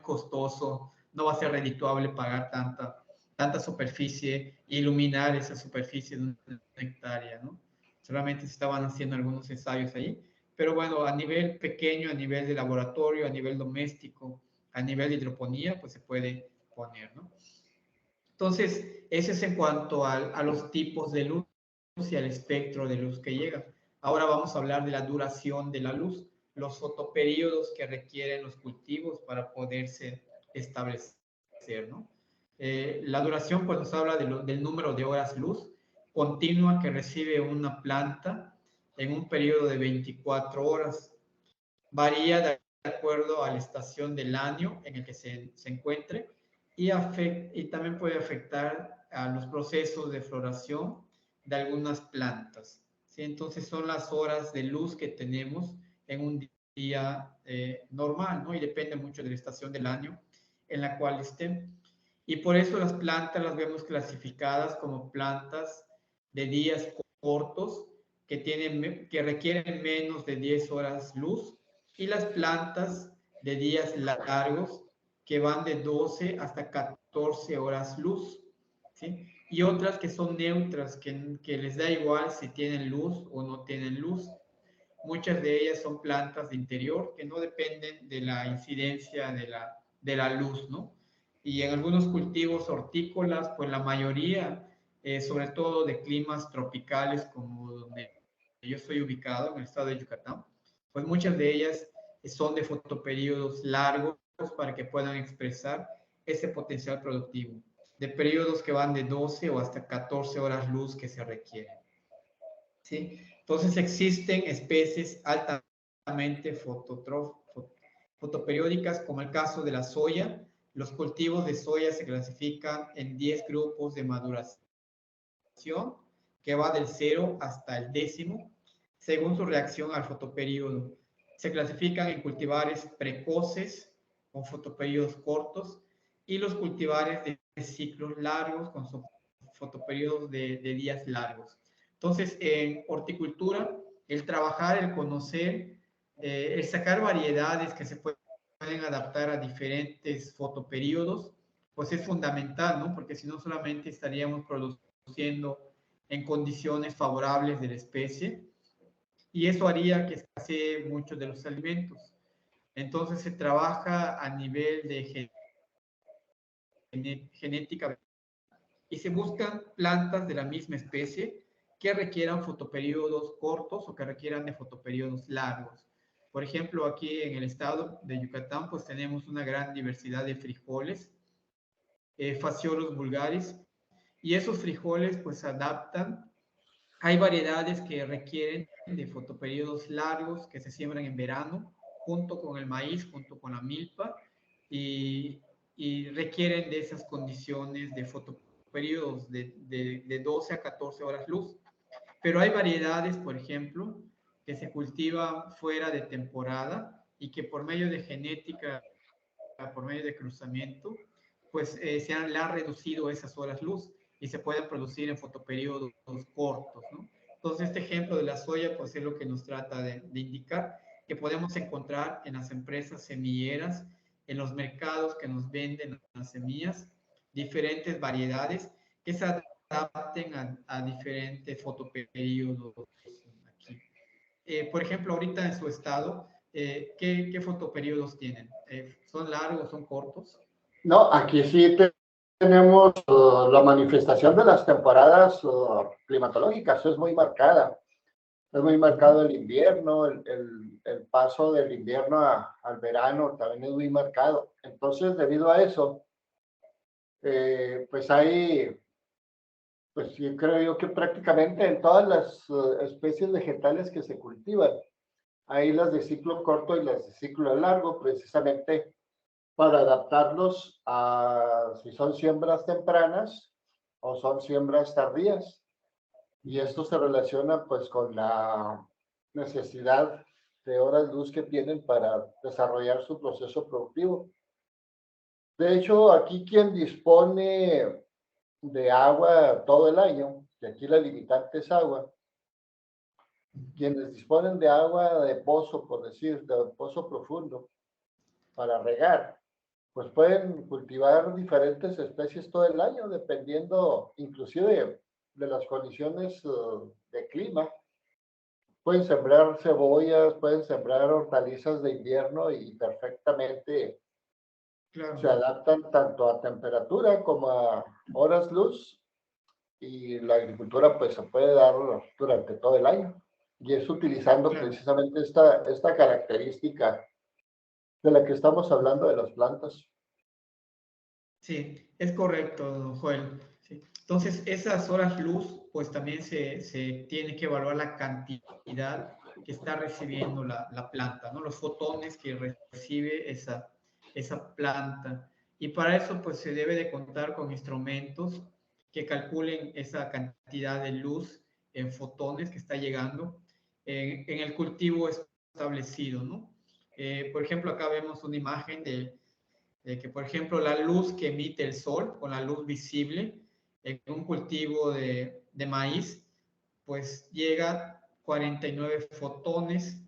costoso, no va a ser redituable pagar tanta superficie, iluminar esa superficie de una hectárea, ¿no? Solamente se estaban haciendo algunos ensayos ahí, pero bueno, a nivel pequeño, a nivel de laboratorio, a nivel doméstico, a nivel de hidroponía, pues se puede poner, ¿no? Entonces, eso es en cuanto a los tipos de luz y al espectro de luz que llega. Ahora vamos a hablar de la duración de la luz, los fotoperíodos que requieren los cultivos para poderse establecer, ¿no? La duración pues nos habla del número de horas luz continua que recibe una planta en un periodo de 24 horas. Varía de acuerdo a la estación del año en el que se encuentre y también puede afectar a los procesos de floración de algunas plantas, ¿sí? Entonces son las horas de luz que tenemos en un día normal, ¿no? Y depende mucho de la estación del año en la cual estén. Y por eso las plantas las vemos clasificadas como plantas de días cortos que requieren menos de 10 horas luz, y las plantas de días largos que van de 12 hasta 14 horas luz, ¿sí? Y otras que son neutras, que les da igual si tienen luz o no tienen luz. Muchas de ellas son plantas de interior que no dependen de la incidencia de la luz, ¿no? Y en algunos cultivos hortícolas, pues la mayoría, sobre todo de climas tropicales como donde yo estoy ubicado, en el estado de Yucatán, pues muchas de ellas son de fotoperiodos largos para que puedan expresar ese potencial productivo, de periodos que van de 12 o hasta 14 horas luz que se requieren, ¿sí? Entonces existen especies altamente fotoperiódicas, como el caso de la soya. Los cultivos de soya se clasifican en 10 grupos de maduración, que va del 0 hasta el 10º, según su reacción al fotoperiodo. Se clasifican en cultivares precoces, con fotoperiodos cortos, y los cultivares de ciclos largos, con fotoperiodos de días largos. Entonces, en horticultura, el trabajar, el conocer, el sacar variedades que se pueden adaptar a diferentes fotoperiodos, pues es fundamental, ¿no? Porque si no, solamente estaríamos produciendo en condiciones favorables de la especie, y eso haría que escasee muchos de los alimentos. Entonces se trabaja a nivel de genética y se buscan plantas de la misma especie que requieran fotoperiodos cortos o que requieran de fotoperiodos largos. Por ejemplo, aquí en el estado de Yucatán, pues tenemos una gran diversidad de frijoles, Phaseolus vulgaris, y esos frijoles pues se adaptan. Hay variedades que requieren de fotoperiodos largos que se siembran en verano, junto con el maíz, junto con la milpa, y, y requieren de esas condiciones de fotoperiodos de 12 a 14 horas luz. Pero hay variedades, por ejemplo, que se cultivan fuera de temporada y que por medio de genética, por medio de cruzamiento, pues le han reducido esas horas luz y se pueden producir en fotoperiodos cortos, ¿no? Entonces, este ejemplo de la soya, pues es lo que nos trata de indicar, que podemos encontrar en las empresas semilleras, en los mercados que nos venden las semillas, diferentes variedades que se adapten a diferentes fotoperiodos aquí. Por ejemplo, ahorita en su estado, ¿qué fotoperiodos tienen? ¿Son largos, son cortos? No, aquí sí tenemos la manifestación de las temporadas climatológicas, es muy marcada. Es muy marcado el invierno, el paso del invierno al verano también es muy marcado. Entonces, debido a eso, pues hay, pues yo creo yo que prácticamente en todas las especies vegetales que se cultivan, hay las de ciclo corto y las de ciclo largo, precisamente para adaptarlos a si son siembras tempranas o son siembras tardías. Y esto se relaciona pues con la necesidad de horas luz que tienen para desarrollar su proceso productivo. De hecho, aquí quien dispone de agua todo el año, que aquí la limitante es agua, quienes disponen de agua de pozo, por decir, de pozo profundo, para regar, pues pueden cultivar diferentes especies todo el año, dependiendo inclusive de las condiciones de clima. Pueden sembrar cebollas, pueden sembrar hortalizas de invierno y perfectamente se Claro, adaptan tanto a temperatura como a horas luz, y la agricultura pues se puede dar durante todo el año. Y es utilizando claro. precisamente esta característica de la que estamos hablando de las plantas. Sí, es correcto, Joel. Sí. Entonces, esas horas luz, pues también se tiene que evaluar la cantidad que está recibiendo la planta, ¿no? Los fotones que recibe esa planta. Y para eso, pues se debe de contar con instrumentos que calculen esa cantidad de luz en fotones que está llegando en el cultivo establecido, ¿no? Por ejemplo, acá vemos una imagen de que, por ejemplo, la luz que emite el sol, con la luz visible, en un cultivo de maíz, pues llega a 49 fotones,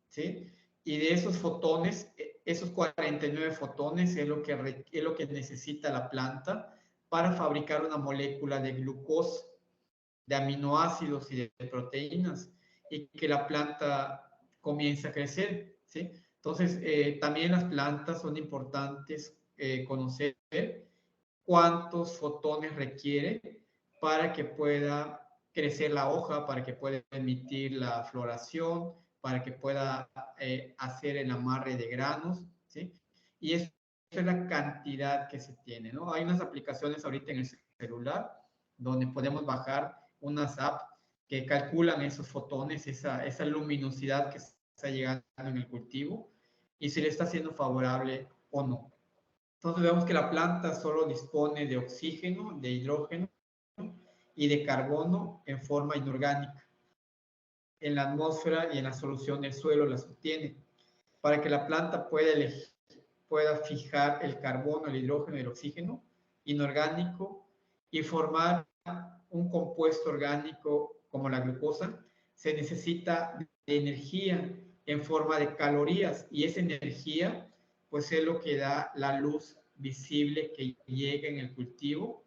¿sí? Y de esos fotones, esos 49 fotones es lo que necesita la planta para fabricar una molécula de glucosa, de aminoácidos y de proteínas, y que la planta comience a crecer, ¿sí? Entonces, también las plantas son importantes conocer cuántos fotones requiere para que pueda crecer la hoja, para que pueda emitir la floración, para que pueda hacer el amarre de granos, ¿sí? Y eso es la cantidad que se tiene, ¿no? Hay unas aplicaciones ahorita en el celular donde podemos bajar unas apps que calculan esos fotones, esa luminosidad que está llegando en el cultivo y si le está siendo favorable o no. Entonces vemos que la planta solo dispone de oxígeno, de hidrógeno y de carbono en forma inorgánica. En la atmósfera y en la solución del suelo las obtiene. Para que la planta pueda fijar el carbono, el hidrógeno y el oxígeno inorgánico y formar un compuesto orgánico como la glucosa, se necesita de energía en forma de calorías y esa energía pues es lo que da la luz visible que llega en el cultivo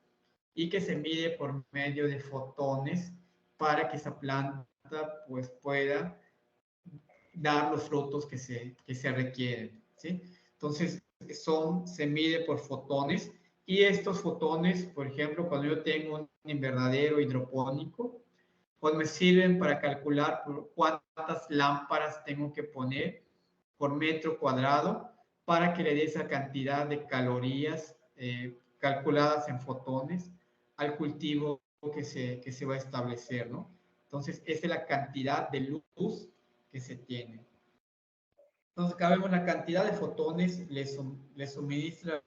y que se mide por medio de fotones para que esa planta pues pueda dar los frutos que se requieren, ¿sí? Entonces, se mide por fotones y estos fotones, por ejemplo, cuando yo tengo un invernadero hidropónico, pues me sirven para calcular cuántas lámparas tengo que poner por metro cuadrado para que le dé esa cantidad de calorías calculadas en fotones al cultivo que se va a establecer, ¿no? Entonces, esa es la cantidad de luz que se tiene. Entonces, acá vemos la cantidad de fotones le suministra,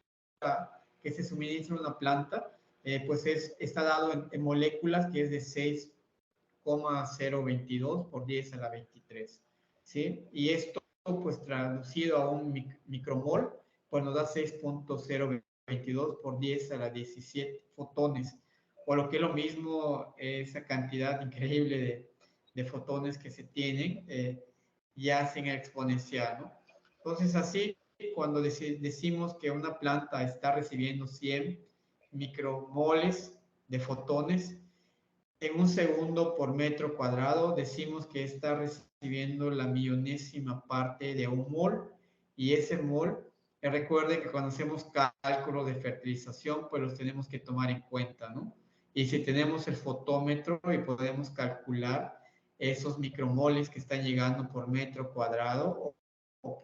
que se suministra una planta, pues está dado en moléculas que es de 6,022 por 10 a la 23, ¿sí? Y esto, pues traducido a un micromol, pues nos da 6,022 por 10 a la 17 fotones, o lo que es lo mismo, esa cantidad increíble de fotones que se tienen, ya hacen exponencial, ¿no? Entonces, así, cuando decimos que una planta está recibiendo 100 micromoles de fotones, en un segundo por metro cuadrado, decimos que está recibiendo la millonésima parte de un mol, y ese mol, recuerden que cuando hacemos cálculos de fertilización, pues los tenemos que tomar en cuenta, ¿no? Y si tenemos el fotómetro y podemos calcular esos micromoles que están llegando por metro cuadrado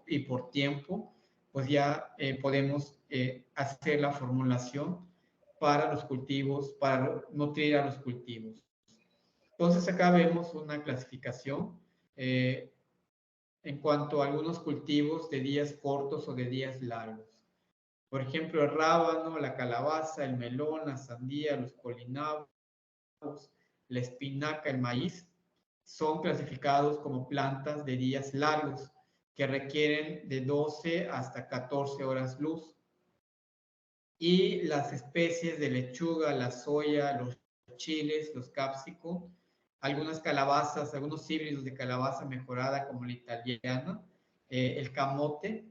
y por tiempo, pues ya podemos hacer la formulación para los cultivos, para nutrir a los cultivos. Entonces acá vemos una clasificación eh, en cuanto a algunos cultivos de días cortos o de días largos. Por ejemplo, el rábano, la calabaza, el melón, la sandía, los colinabos, la espinaca, el maíz, son clasificados como plantas de días largos que requieren de 12 hasta 14 horas luz. Y las especies de lechuga, la soya, los chiles, los capsicum, algunas calabazas, algunos híbridos de calabaza mejorada como la italiana, el camote,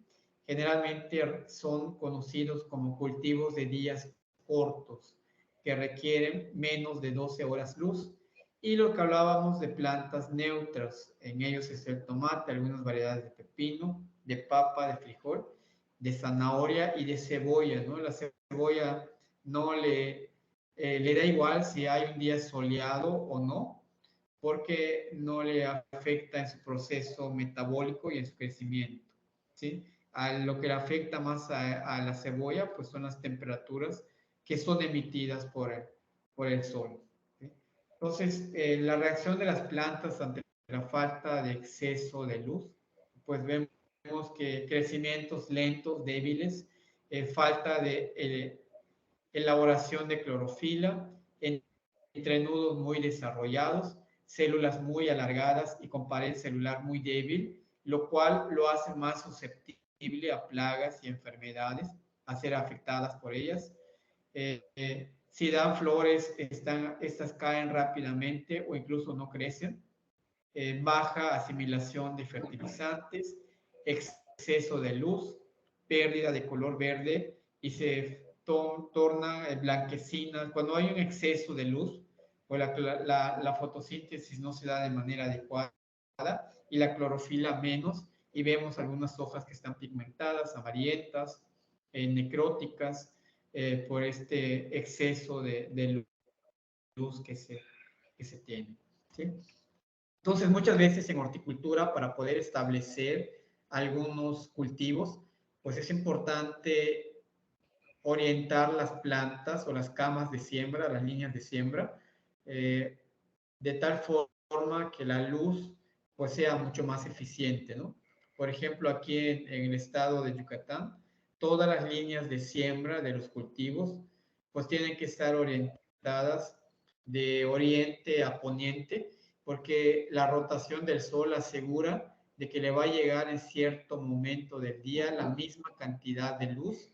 generalmente son conocidos como cultivos de días cortos que requieren menos de 12 horas luz. Y lo que hablábamos de plantas neutras, en ellos es el tomate, algunas variedades de pepino, de papa, de frijol, de zanahoria y de cebolla, ¿no? La cebolla no le da igual si hay un día soleado o no, porque no le afecta en su proceso metabólico y en su crecimiento, ¿sí? a lo que le afecta más a la cebolla, pues son las temperaturas que son emitidas por el sol. ¿Sí? Entonces, la reacción de las plantas ante la falta de exceso de luz, pues vemos que crecimientos lentos, débiles, falta de elaboración de clorofila, entrenudos muy desarrollados, células muy alargadas y con pared celular muy débil, lo cual lo hace más susceptible a plagas y enfermedades, a ser afectadas por ellas. Si dan flores, estas caen rápidamente o incluso no crecen. Baja asimilación de fertilizantes, exceso de luz, pérdida de color verde y se torna blanquecinas. Cuando hay un exceso de luz, pues la fotosíntesis no se da de manera adecuada y la clorofila menos, y vemos algunas hojas que están pigmentadas, amarillentas, necróticas, por este exceso de luz que se tiene. ¿Sí? Entonces, muchas veces en horticultura, para poder establecer algunos cultivos, pues es importante orientar las plantas o las camas de siembra, las líneas de siembra, de tal forma que la luz pues sea mucho más eficiente, ¿no? Por ejemplo, aquí en el estado de Yucatán, todas las líneas de siembra de los cultivos pues tienen que estar orientadas de oriente a poniente, porque la rotación del sol asegura de que le va a llegar en cierto momento del día la misma cantidad de luz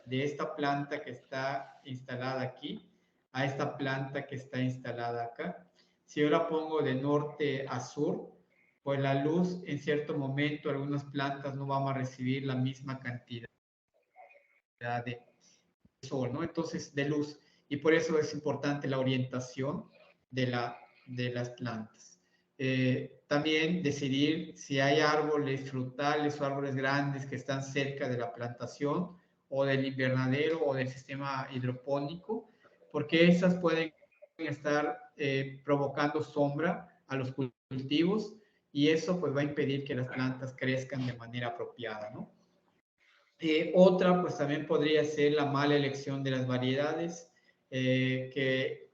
de esta planta que está instalada aquí a esta planta que está instalada acá. Si yo la pongo de norte a sur, pues la luz en cierto momento, algunas plantas no van a recibir la misma cantidad de sol, ¿no? Entonces, de luz. Y por eso es importante la orientación de las plantas. También decidir si hay árboles frutales o árboles grandes que están cerca de la plantación o del invernadero o del sistema hidropónico, porque esas pueden estar provocando sombra a los cultivos y eso pues va a impedir que las plantas crezcan de manera apropiada, ¿no? Otra, pues también podría ser la mala elección de las variedades, que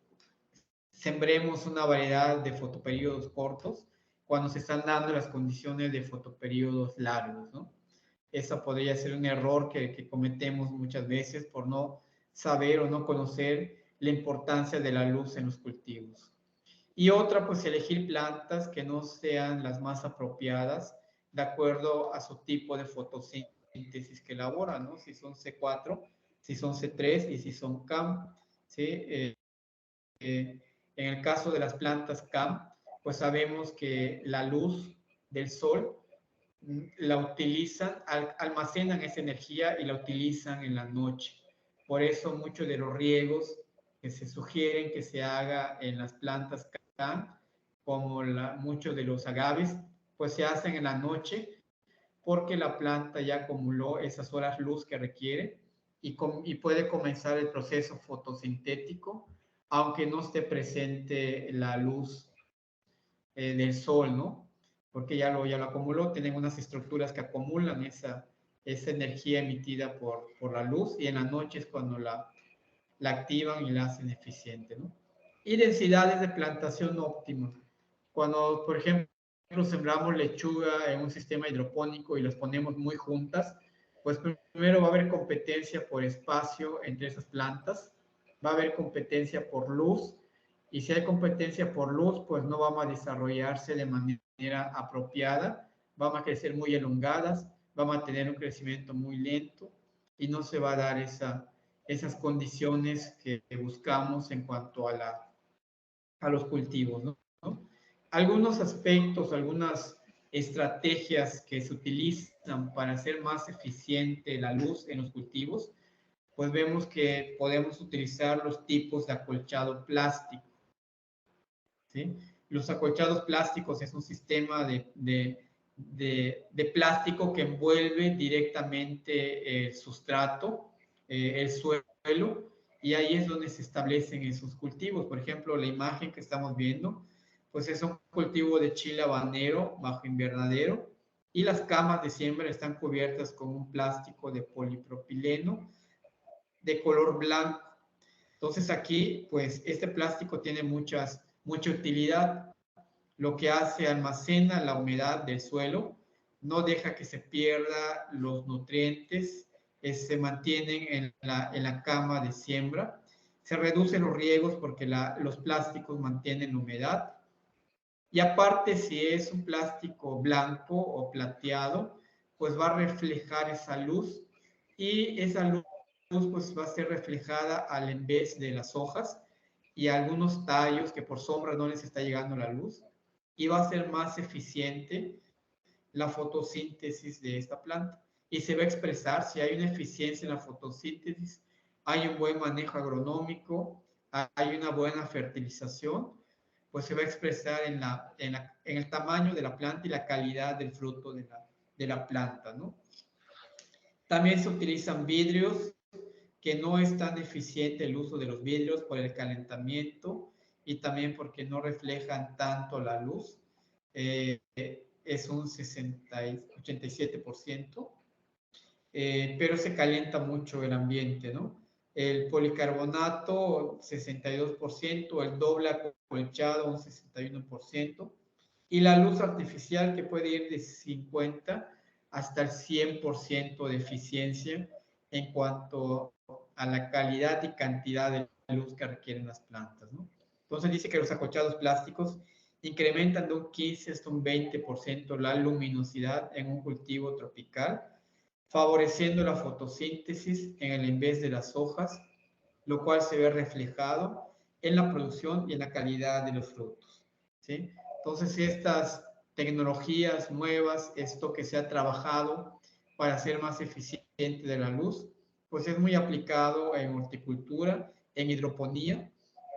sembremos una variedad de fotoperiodos cortos cuando se están dando las condiciones de fotoperiodos largos, ¿no? Esa podría ser un error que cometemos muchas veces por no saber o no conocer la importancia de la luz en los cultivos. Y otra, pues elegir plantas que no sean las más apropiadas de acuerdo a su tipo de fotosíntesis que elaboran, ¿no? Si son C4, si son C3 y si son CAM, ¿sí? En el caso de las plantas CAM, pues sabemos que la luz del sol la utilizan, almacenan esa energía y la utilizan en la noche. Por eso muchos de los riegos que se sugieren que se haga en las plantas CAM, como muchos de los agaves, pues se hacen en la noche porque la planta ya acumuló esas horas luz que requiere y puede comenzar el proceso fotosintético, aunque no esté presente la luz del sol, ¿no? Porque ya lo acumuló, tienen unas estructuras que acumulan esa energía emitida por la luz y en la noche es cuando la activan y la hacen eficiente, ¿no? Y densidades de plantación óptimas. Cuando, por ejemplo, sembramos lechuga en un sistema hidropónico y las ponemos muy juntas, pues primero va a haber competencia por espacio entre esas plantas, va a haber competencia por luz, y si hay competencia por luz, pues no vamos a desarrollarse de manera apropiada, vamos a crecer muy elongadas, vamos a tener un crecimiento muy lento y no se va a dar esas condiciones que buscamos en cuanto a los cultivos, ¿no? Algunos aspectos, algunas estrategias que se utilizan para hacer más eficiente la luz en los cultivos, pues vemos que podemos utilizar los tipos de acolchado plástico, ¿sí? Los acolchados plásticos es un sistema de plástico que envuelve directamente el sustrato, el suelo, y ahí es donde se establecen esos cultivos. Por ejemplo, la imagen que estamos viendo, pues es un cultivo de chile habanero bajo invernadero, y las camas de siembra están cubiertas con un plástico de polipropileno de color blanco. Entonces aquí, pues este plástico tiene mucha utilidad. Lo que hace, almacena la humedad del suelo, no deja que se pierda los nutrientes, se mantienen en la cama de siembra. Se reducen los riegos porque los plásticos mantienen humedad. Y aparte, si es un plástico blanco o plateado, pues va a reflejar esa luz y esa luz pues va a ser reflejada al en vez de las hojas y algunos tallos que por sombra no les está llegando la luz y va a ser más eficiente la fotosíntesis de esta planta y se va a expresar si hay una eficiencia en la fotosíntesis, hay un buen manejo agronómico, hay una buena fertilización, pues se va a expresar en el tamaño de la planta y la calidad del fruto de la planta, ¿no? También se utilizan vidrios, que no es tan eficiente el uso de los vidrios por el calentamiento y también porque no reflejan tanto la luz. Es un 87%, pero se calienta mucho el ambiente, ¿no? El policarbonato, 62%, el doble acolchado, un 61%, y la luz artificial que puede ir de 50 hasta el 100% de eficiencia en cuanto a la calidad y cantidad de luz que requieren las plantas, ¿no? Entonces dice que los acolchados plásticos incrementan de un 15 hasta un 20% la luminosidad en un cultivo tropical, favoreciendo la fotosíntesis en el en vez de las hojas, lo cual se ve reflejado en la producción y en la calidad de los frutos, ¿sí? Entonces, estas tecnologías nuevas, esto que se ha trabajado para ser más eficiente de la luz, pues es muy aplicado en horticultura, en hidroponía,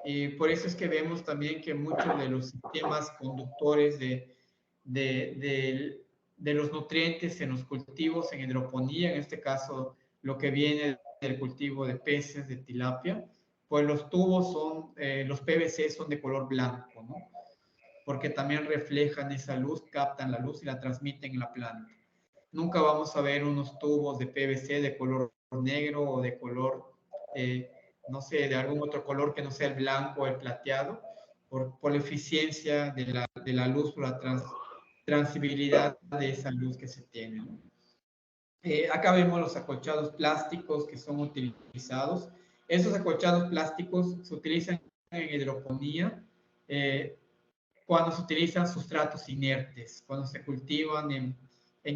y por eso es que vemos también que muchos de los sistemas conductores de los nutrientes en los cultivos, en hidroponía, en este caso lo que viene del cultivo de peces, de tilapia, pues los tubos son, los PVC son de color blanco, ¿no? Porque también reflejan esa luz, captan la luz y la transmiten en la planta. Nunca vamos a ver unos tubos de PVC de color negro o de color, no sé, de algún otro color que no sea el blanco o el plateado, por la eficiencia de la luz, por la transmisibilidad de esa luz que se tiene, ¿no? Acá vemos los acolchados plásticos que son utilizados. Esos acolchados plásticos se utilizan en hidroponía cuando se utilizan sustratos inertes, cuando se cultivan en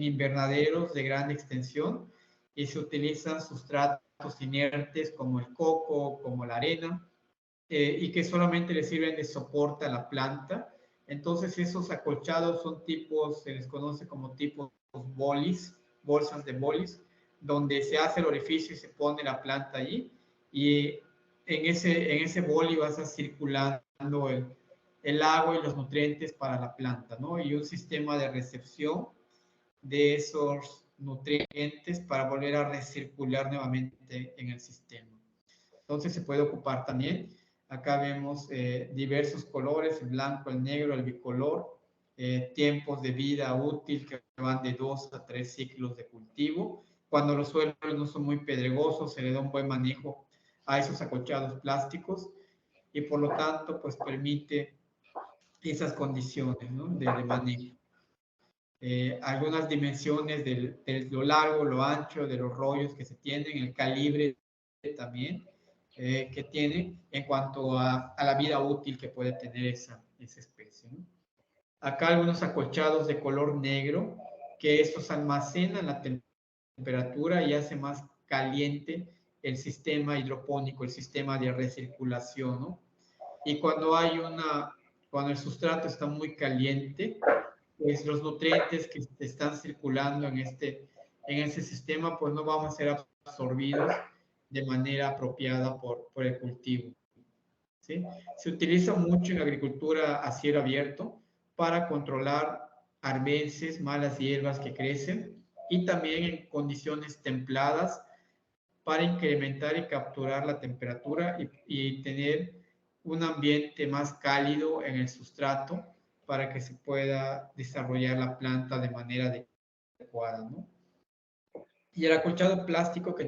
invernaderos de gran extensión y se utilizan sustratos inertes como el coco, como la arena, y que solamente le sirven de soporte a la planta. Entonces esos acolchados son tipos, se les conoce como tipos bolis, bolsas de bolis, donde se hace el orificio y se pone la planta allí, y en ese boli vas a circulando el agua y los nutrientes para la planta, ¿no? Y un sistema de recepción de esos nutrientes para volver a recircular nuevamente en el sistema. Entonces se puede ocupar también. Acá vemos diversos colores, el blanco, el negro, el bicolor, tiempos de vida útil que van de 2 a 3 ciclos de cultivo. Cuando los suelos no son muy pedregosos, se le da un buen manejo a esos acolchados plásticos y por lo tanto pues permite esas condiciones, ¿no?, de manejo. Algunas dimensiones de lo largo, lo ancho, de los rollos que se tienen, el calibre también que tiene en cuanto a la vida útil que puede tener esa especie, ¿no? Acá algunos acolchados de color negro, que estos almacenan la temperatura y hace más caliente el sistema hidropónico, el sistema de recirculación, ¿no? Y cuando el sustrato está muy caliente, pues los nutrientes que están circulando en ese sistema, pues no van a ser absorbidos de manera apropiada por el cultivo, ¿sí? Se utiliza mucho en la agricultura a cielo abierto para controlar arbences, malas hierbas que crecen, y también en condiciones templadas para incrementar y capturar la temperatura y tener un ambiente más cálido en el sustrato para que se pueda desarrollar la planta de manera adecuada. adecuada, ¿no? Y el acolchado plástico que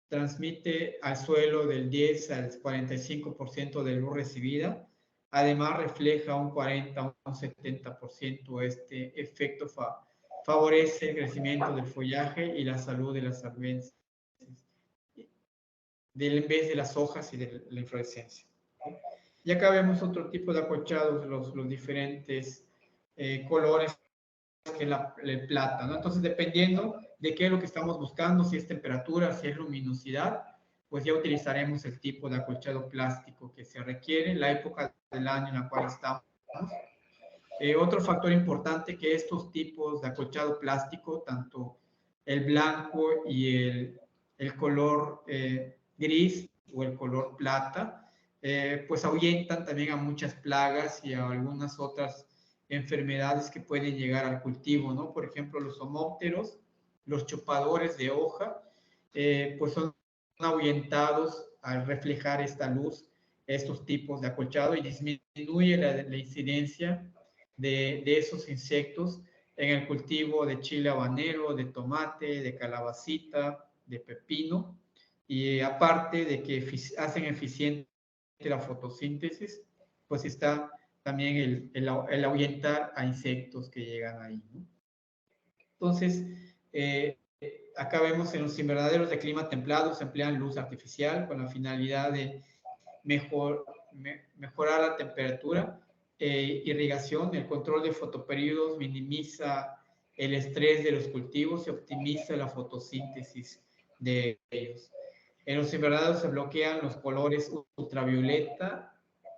transmite al suelo del 10 al 45% de luz recibida, además refleja un 40 o un 70%. Este efecto favorece el crecimiento del follaje y la salud de las arbences, en vez de las hojas y de la inflorescencia. Y acá vemos otro tipo de acolchados, los diferentes colores, que el plata, ¿no? Entonces, dependiendo de qué es lo que estamos buscando, si es temperatura, si es luminosidad, pues ya utilizaremos el tipo de acolchado plástico que se requiere, la época del año en la cual estamos. Otro factor importante que estos tipos de acolchado plástico, tanto el blanco y el color gris o el color plata, pues ahuyentan también a muchas plagas y a algunas otras enfermedades que pueden llegar al cultivo, ¿no? Por ejemplo, los homópteros, los chupadores de hoja, pues son ahuyentados al reflejar esta luz, estos tipos de acolchado, y disminuye la incidencia de esos insectos en el cultivo de chile habanero, de tomate, de calabacita, de pepino, y aparte de que hacen eficiente la fotosíntesis, pues está también el ahuyentar a insectos que llegan ahí, ¿no? Entonces, acá vemos en los invernaderos de clima templado se emplean luz artificial con la finalidad de mejorar la temperatura, irrigación, el control de fotoperiodos minimiza el estrés de los cultivos y optimiza la fotosíntesis de ellos. En los invernaderos se bloquean los colores ultravioleta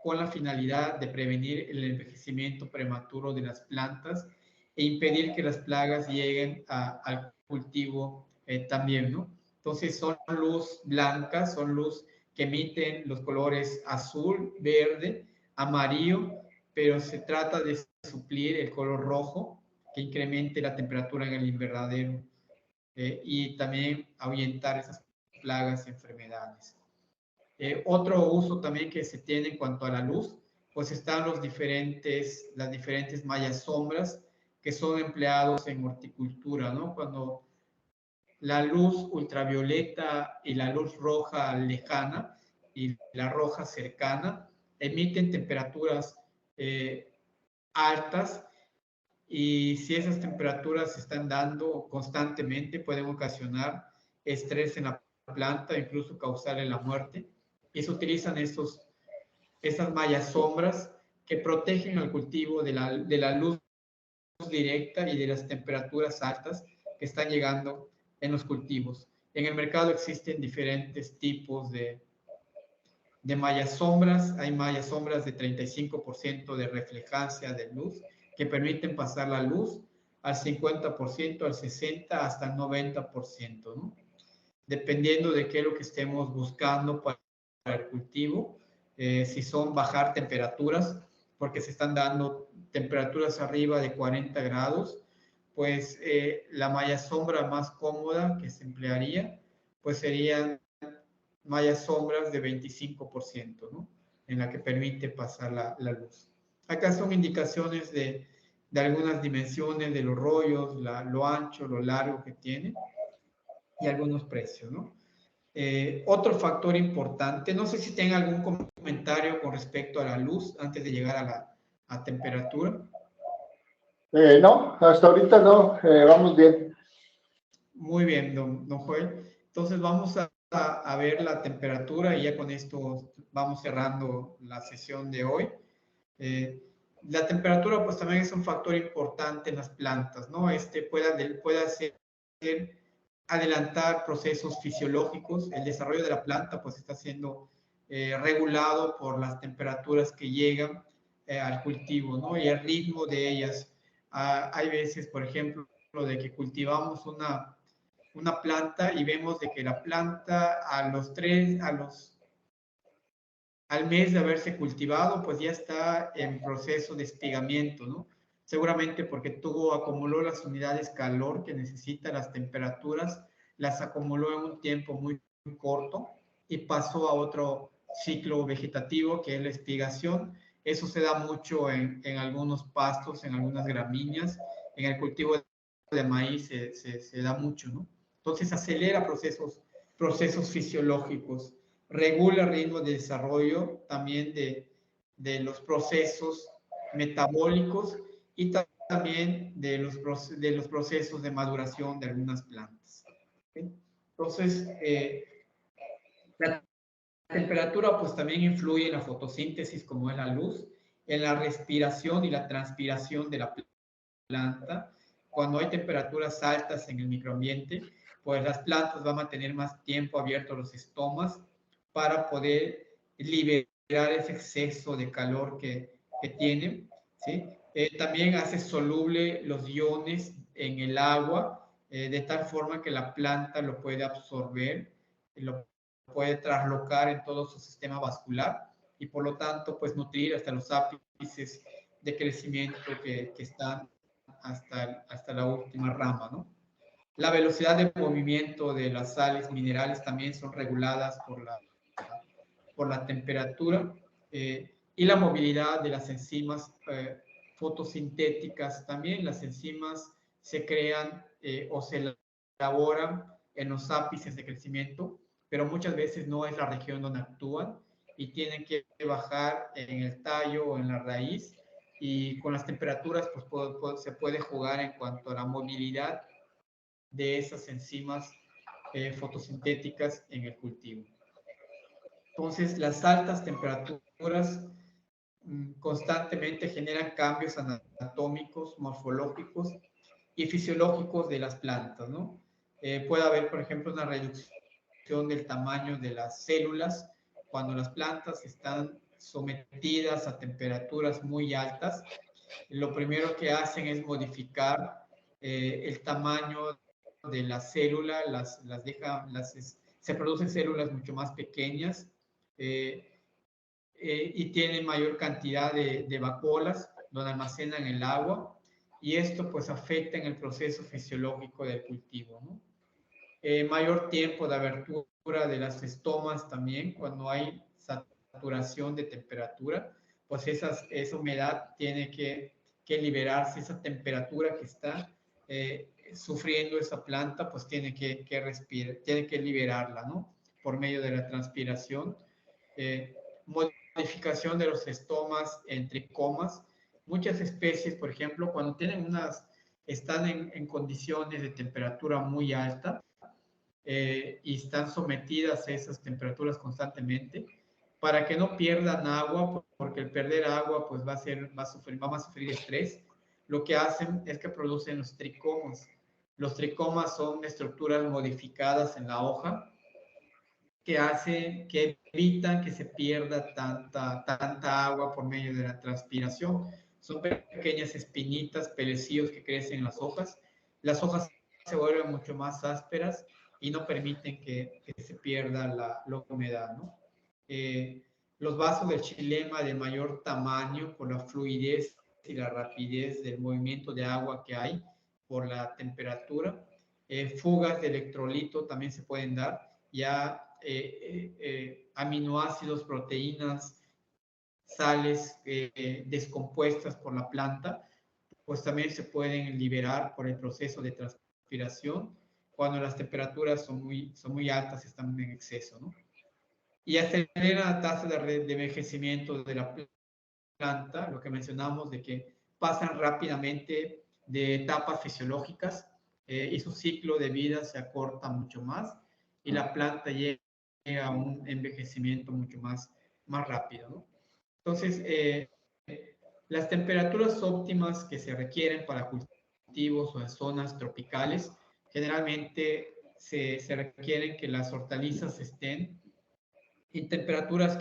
con la finalidad de prevenir el envejecimiento prematuro de las plantas e impedir que las plagas lleguen al cultivo también, ¿no? Entonces son luz blanca, son luz que emiten los colores azul, verde, amarillo, pero se trata de suplir el color rojo que incremente la temperatura en el invernadero y también ahuyentar esas plagas y enfermedades. Otro uso también que se tiene en cuanto a la luz, pues están las diferentes mallas sombras que son empleados en horticultura, ¿no? Cuando la luz ultravioleta y la luz roja lejana y la roja cercana emiten temperaturas altas, y si esas temperaturas se están dando constantemente pueden ocasionar estrés en la planta, incluso causarle la muerte, y se utilizan estas mallas sombras que protegen al cultivo de la luz directa y de las temperaturas altas que están llegando en los cultivos. En el mercado existen diferentes tipos de mallas sombras. Hay mallas sombras de 35% de reflejancia de luz que permiten pasar la luz al 50%, al 60%, hasta el 90%, ¿no? Dependiendo de qué es lo que estemos buscando para el cultivo, si son bajar temperaturas, porque se están dando temperaturas arriba de 40 grados, pues la malla sombra más cómoda que se emplearía, pues serían mallas sombras de 25%, ¿no? En la que permite pasar la luz. Acá son indicaciones de algunas dimensiones de los rollos, lo ancho, lo largo que tiene y algunos precios, ¿no? Otro factor importante, no sé si tenga algún comentario con respecto a la luz antes de llegar a temperatura. No, hasta ahorita no, vamos bien. Muy bien, don Joel. Entonces vamos a ver la temperatura y ya con esto vamos cerrando la sesión de hoy. La temperatura pues también es un factor importante en las plantas, ¿no? Puede hacer adelantar procesos fisiológicos. El desarrollo de la planta pues está siendo regulado por las temperaturas que llegan al cultivo, ¿no? Y el ritmo de ellas. Hay veces, por ejemplo, de que cultivamos una planta y vemos de que la planta al mes de haberse cultivado, pues ya está en proceso de espigamiento, ¿no? Seguramente porque acumuló las unidades calor que necesita, las temperaturas, las acumuló en un tiempo muy, muy corto y pasó a otro ciclo vegetativo que es la espigación. Eso se da mucho en algunos pastos, en algunas gramíneas, en el cultivo de maíz se da mucho, ¿no? Entonces acelera procesos fisiológicos, regula el ritmo de desarrollo también de los procesos metabólicos y también de los procesos de maduración de algunas plantas. ¿Okay? Entonces, la temperatura pues también influye en la fotosíntesis, como es la luz, en la respiración y la transpiración de la planta. Cuando hay temperaturas altas en el microambiente, pues las plantas van a tener más tiempo abiertos los estomas para poder liberar ese exceso de calor que tienen, ¿sí? También hace soluble los iones en el agua, de tal forma que la planta lo puede absorber, lo puede traslocar en todo su sistema vascular y por lo tanto pues nutrir hasta los ápices de crecimiento que están hasta la última rama, ¿no? La velocidad de movimiento de las sales minerales también son reguladas por la temperatura, y la movilidad de las enzimas fotosintéticas también. Las enzimas se crean o se elaboran en los ápices de crecimiento, pero muchas veces no es la región donde actúan y tienen que bajar en el tallo o en la raíz, y con las temperaturas pues se puede jugar en cuanto a la movilidad de esas enzimas fotosintéticas en el cultivo. Entonces, las altas temperaturas constantemente generan cambios anatómicos, morfológicos y fisiológicos de las plantas, ¿no? Puede haber, por ejemplo, una reducción del tamaño de las células cuando las plantas están sometidas a temperaturas muy altas. Lo primero que hacen es modificar el tamaño de la célula, se producen células mucho más pequeñas, y tienen mayor cantidad de vacuolas donde almacenan el agua, y esto pues afecta en el proceso fisiológico del cultivo, ¿no? Mayor tiempo de abertura de las estomas también, cuando hay saturación de temperatura, pues esa humedad tiene que liberarse, esa temperatura que está sufriendo esa planta, pues tiene que respirar, tiene que liberarla, ¿no? Por medio de la transpiración. Modificación de los estomas en tricomas. Muchas especies, por ejemplo, cuando están en condiciones de temperatura muy alta, y están sometidas a esas temperaturas constantemente, para que no pierdan agua, porque el perder agua pues van a sufrir estrés. Lo que hacen es que producen los tricomas. Los tricomas son estructuras modificadas en la hoja que evitan que se pierda tanta agua por medio de la transpiración. Son pequeñas espinitas, pelecillos que crecen en las hojas. Las hojas se vuelven mucho más ásperas y no permiten que se pierda la humedad, ¿no? Los vasos del xilema de mayor tamaño, por la fluidez y la rapidez del movimiento de agua que hay por la temperatura. Fugas de electrolito también se pueden dar. Ya aminoácidos, proteínas, sales descompuestas por la planta, pues también se pueden liberar por el proceso de transpiración cuando las temperaturas son muy altas, están en exceso, ¿no? Y acelera la tasa de envejecimiento de la planta, lo que mencionamos de que pasan rápidamente de etapas fisiológicas, y su ciclo de vida se acorta mucho más y la planta llega a un envejecimiento mucho más rápido, ¿no? Entonces, las temperaturas óptimas que se requieren para cultivos o en zonas tropicales, generalmente se requieren que las hortalizas estén en temperaturas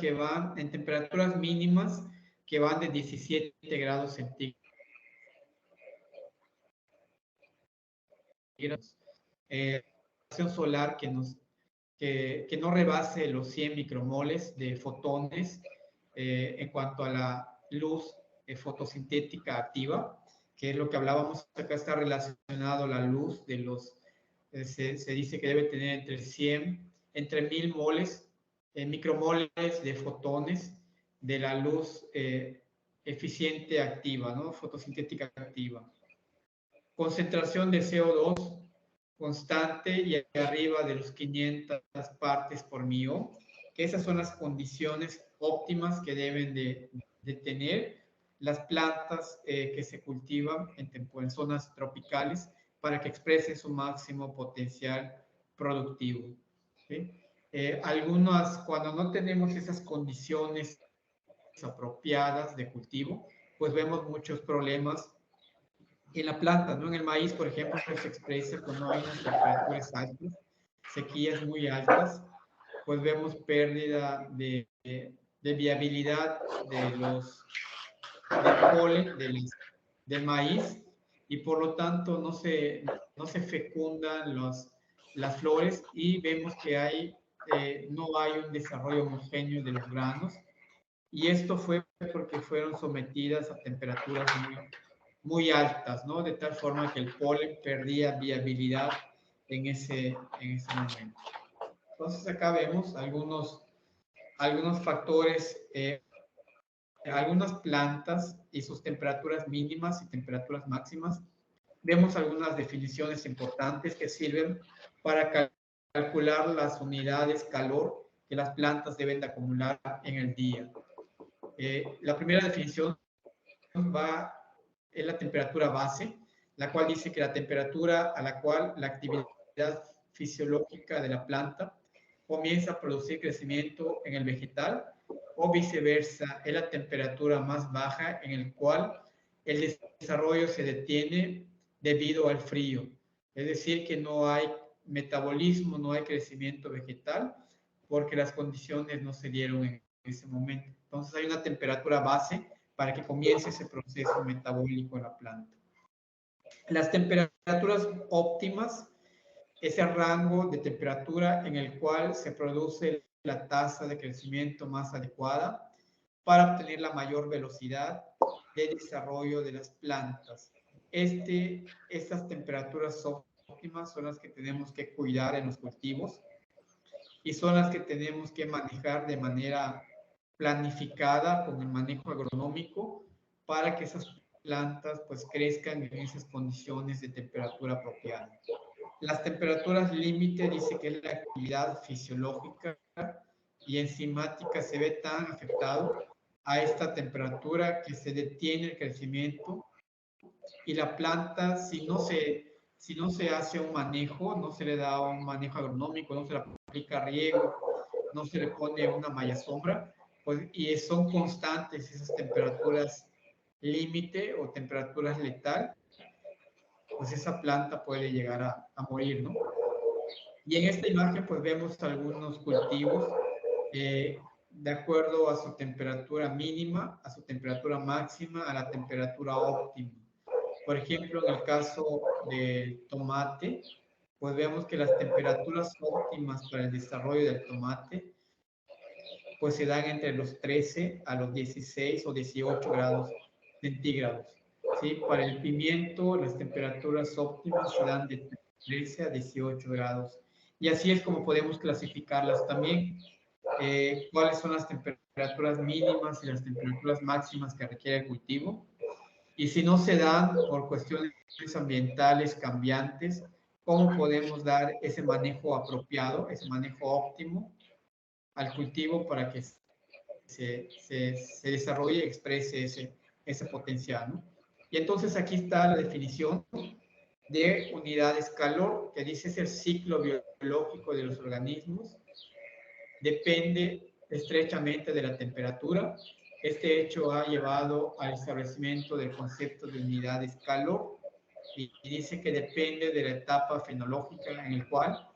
mínimas que van de 17 grados centígrados. Solar que no rebase los 100 micromoles de fotones en cuanto a la luz fotosintética activa, que es lo que hablábamos acá. Está relacionado la luz de se dice que debe tener entre 1000 moles, micromoles de fotones de la luz eficiente activa, ¿no? Fotosintética activa. Concentración de CO2 constante y arriba de los 500 partes por millón. Esas son las condiciones óptimas que deben de tener las plantas que se cultivan en zonas tropicales para que expresen su máximo potencial productivo. ¿Sí? Cuando no tenemos esas condiciones apropiadas de cultivo, pues vemos muchos problemas en la planta, ¿no? En el maíz, por ejemplo, se expresa cuando hay unas temperaturas altas, sequías muy altas, pues vemos pérdida de viabilidad del polen del maíz y por lo tanto no se fecundan las flores y vemos que no hay un desarrollo homogéneo de los granos y esto fue porque fueron sometidas a temperaturas muy altas, ¿no? De tal forma que el polen perdía viabilidad en ese momento. Entonces acá vemos algunos factores, algunas plantas y sus temperaturas mínimas y temperaturas máximas. Vemos algunas definiciones importantes que sirven para calcular las unidades calor que las plantas deben de acumular en el día. La primera definición es la temperatura base, la cual dice que la temperatura a la cual la actividad fisiológica de la planta comienza a producir crecimiento en el vegetal o viceversa, es la temperatura más baja en el cual el desarrollo se detiene debido al frío. Es decir, que no hay metabolismo, no hay crecimiento vegetal porque las condiciones no se dieron en ese momento. Entonces hay una temperatura base para que comience ese proceso metabólico en la planta. Las temperaturas óptimas es el rango de temperatura en el cual se produce la tasa de crecimiento más adecuada para obtener la mayor velocidad de desarrollo de las plantas. Estas temperaturas óptimas son las que tenemos que cuidar en los cultivos y son las que tenemos que manejar de manera planificada con el manejo agronómico para que esas plantas pues crezcan en esas condiciones de temperatura apropiada. Las temperaturas límite dice que es la actividad fisiológica y enzimática se ve tan afectado a esta temperatura que se detiene el crecimiento y la planta si no se hace un manejo, no se le da un manejo agronómico, no se le aplica riego, no se le pone una malla sombra, pues, y son constantes esas temperaturas límite o temperaturas letal, pues esa planta puede llegar a morir, ¿no? Y en esta imagen pues vemos algunos cultivos de acuerdo a su temperatura mínima, a su temperatura máxima, a la temperatura óptima. Por ejemplo, en el caso del tomate, pues vemos que las temperaturas óptimas para el desarrollo del tomate pues se dan entre los 13 a los 16 o 18 grados centígrados. ¿Sí? Para el pimiento, las temperaturas óptimas se dan de 13 a 18 grados. Y así es como podemos clasificarlas también. ¿Cuáles son las temperaturas mínimas y las temperaturas máximas que requiere el cultivo? Y si no se dan por cuestiones ambientales cambiantes, ¿cómo podemos dar ese manejo apropiado, ese manejo óptimo al cultivo para que se desarrolle y exprese ese potencial, ¿no? Y entonces aquí está la definición de unidades calor, que dice es el ciclo biológico de los organismos, depende estrechamente de la temperatura. Este hecho ha llevado al establecimiento del concepto de unidades calor y dice que depende de la etapa fenológica en la cual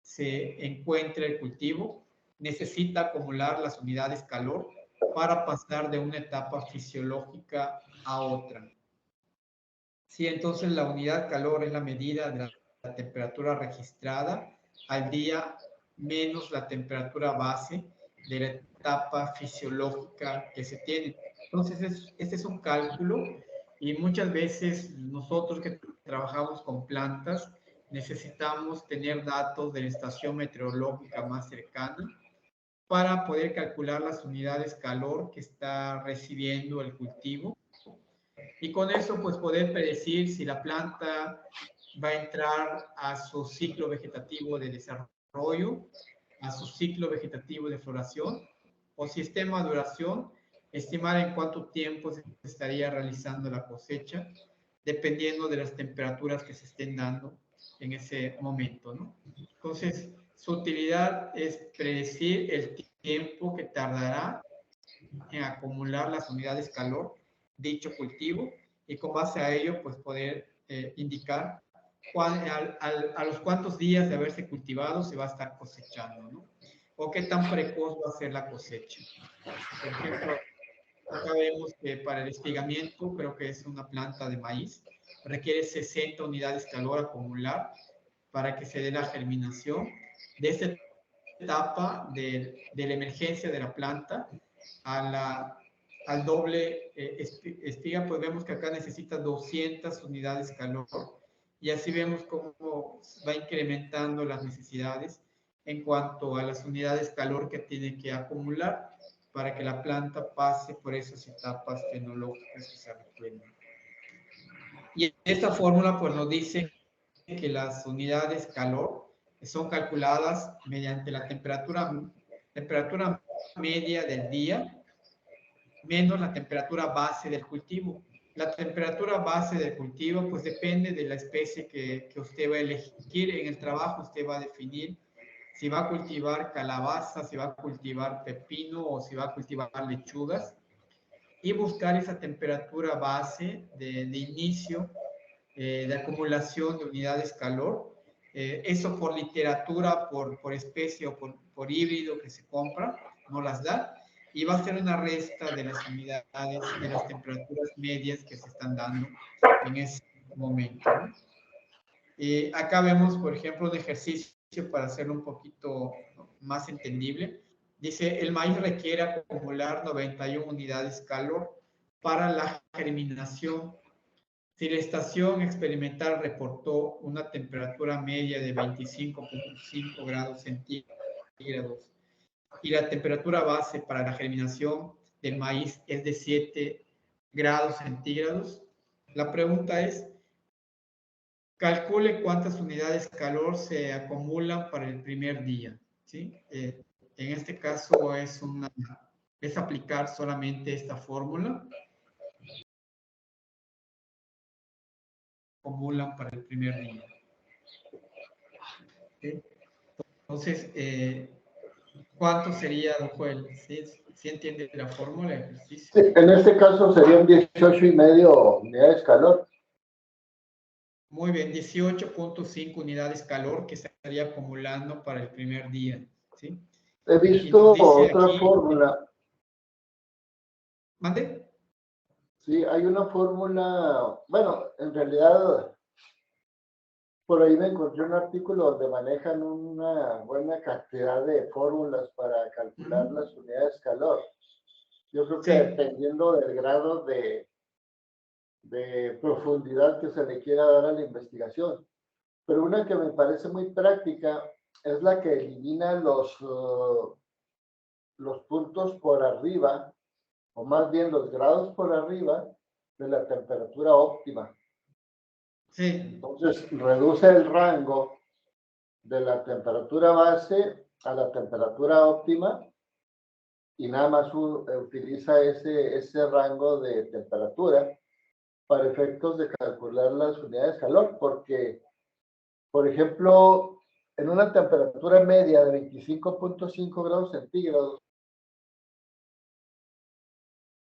se encuentra el cultivo, necesita acumular las unidades calor para pasar de una etapa fisiológica a otra. Sí, entonces la unidad calor es la medida de la temperatura registrada al día menos la temperatura base de la etapa fisiológica que se tiene. Entonces, este es un cálculo y muchas veces nosotros que trabajamos con plantas necesitamos tener datos de la estación meteorológica más cercana para poder calcular las unidades calor que está recibiendo el cultivo y con eso pues poder predecir si la planta va a entrar a su ciclo vegetativo de desarrollo, a su ciclo vegetativo de floración, o si está en maduración, estimar en cuánto tiempo se estaría realizando la cosecha, dependiendo de las temperaturas que se estén dando en ese momento, ¿no? Entonces, su utilidad es predecir el tiempo que tardará en acumular las unidades calor dicho cultivo y con base a ello, pues poder indicar a los cuántos días de haberse cultivado se va a estar cosechando, ¿no? O qué tan precoz va a ser la cosecha. Por ejemplo, acá vemos que para el espigamiento, creo que es una planta de maíz, requiere 60 unidades calor acumular para que se dé la germinación. De esta etapa de la emergencia de la planta al doble espiga, pues vemos que acá necesita 200 unidades calor y así vemos cómo va incrementando las necesidades en cuanto a las unidades calor que tiene que acumular para que la planta pase por esas etapas fenológicas que se requieren. Y esta fórmula pues nos dice que las unidades calor son calculadas mediante la temperatura media del día menos la temperatura base del cultivo. La temperatura base del cultivo pues depende de la especie que usted va a elegir. En el trabajo usted va a definir si va a cultivar calabaza, si va a cultivar pepino o si va a cultivar lechugas y buscar esa temperatura base de inicio de acumulación de unidades calor. Eso por literatura, por especie o por híbrido que se compra, no las da. Y va a ser una resta de las unidades, de las temperaturas medias que se están dando en ese momento, ¿no? Acá vemos, por ejemplo, un ejercicio para hacerlo un poquito más entendible. Dice, el maíz requiere acumular 91 unidades calor para la germinación. Si la estación experimental reportó una temperatura media de 25.5 grados centígrados y la temperatura base para la germinación del maíz es de 7 grados centígrados, la pregunta es, calcule cuántas unidades calor se acumulan para el primer día, ¿sí? En este caso es aplicar solamente esta fórmula. Acumulan para el primer día. ¿Sí? Entonces, ¿cuánto sería, don Joel? ¿Sí entiende la fórmula de ejercicio? Sí, en este caso serían 18,5 unidades calor. Muy bien, 18.5 unidades calor que se estaría acumulando para el primer día, ¿sí? He Y nos visto dice otra aquí, fórmula. ¿mande? Sí, hay una fórmula, bueno, en realidad por ahí me encontré un artículo donde manejan una buena cantidad de fórmulas para calcular las unidades calor. Yo creo que Sí, dependiendo del grado de profundidad que se le quiera dar a la investigación. Pero una que me parece muy práctica es la que elimina los puntos por arriba, o más bien los grados por arriba de la temperatura óptima. sí, Entonces, reduce el rango de la temperatura base a la temperatura óptima y nada más utiliza ese rango de temperatura para efectos de calcular las unidades de calor, porque, por ejemplo, en una temperatura media de 25.5 grados centígrados,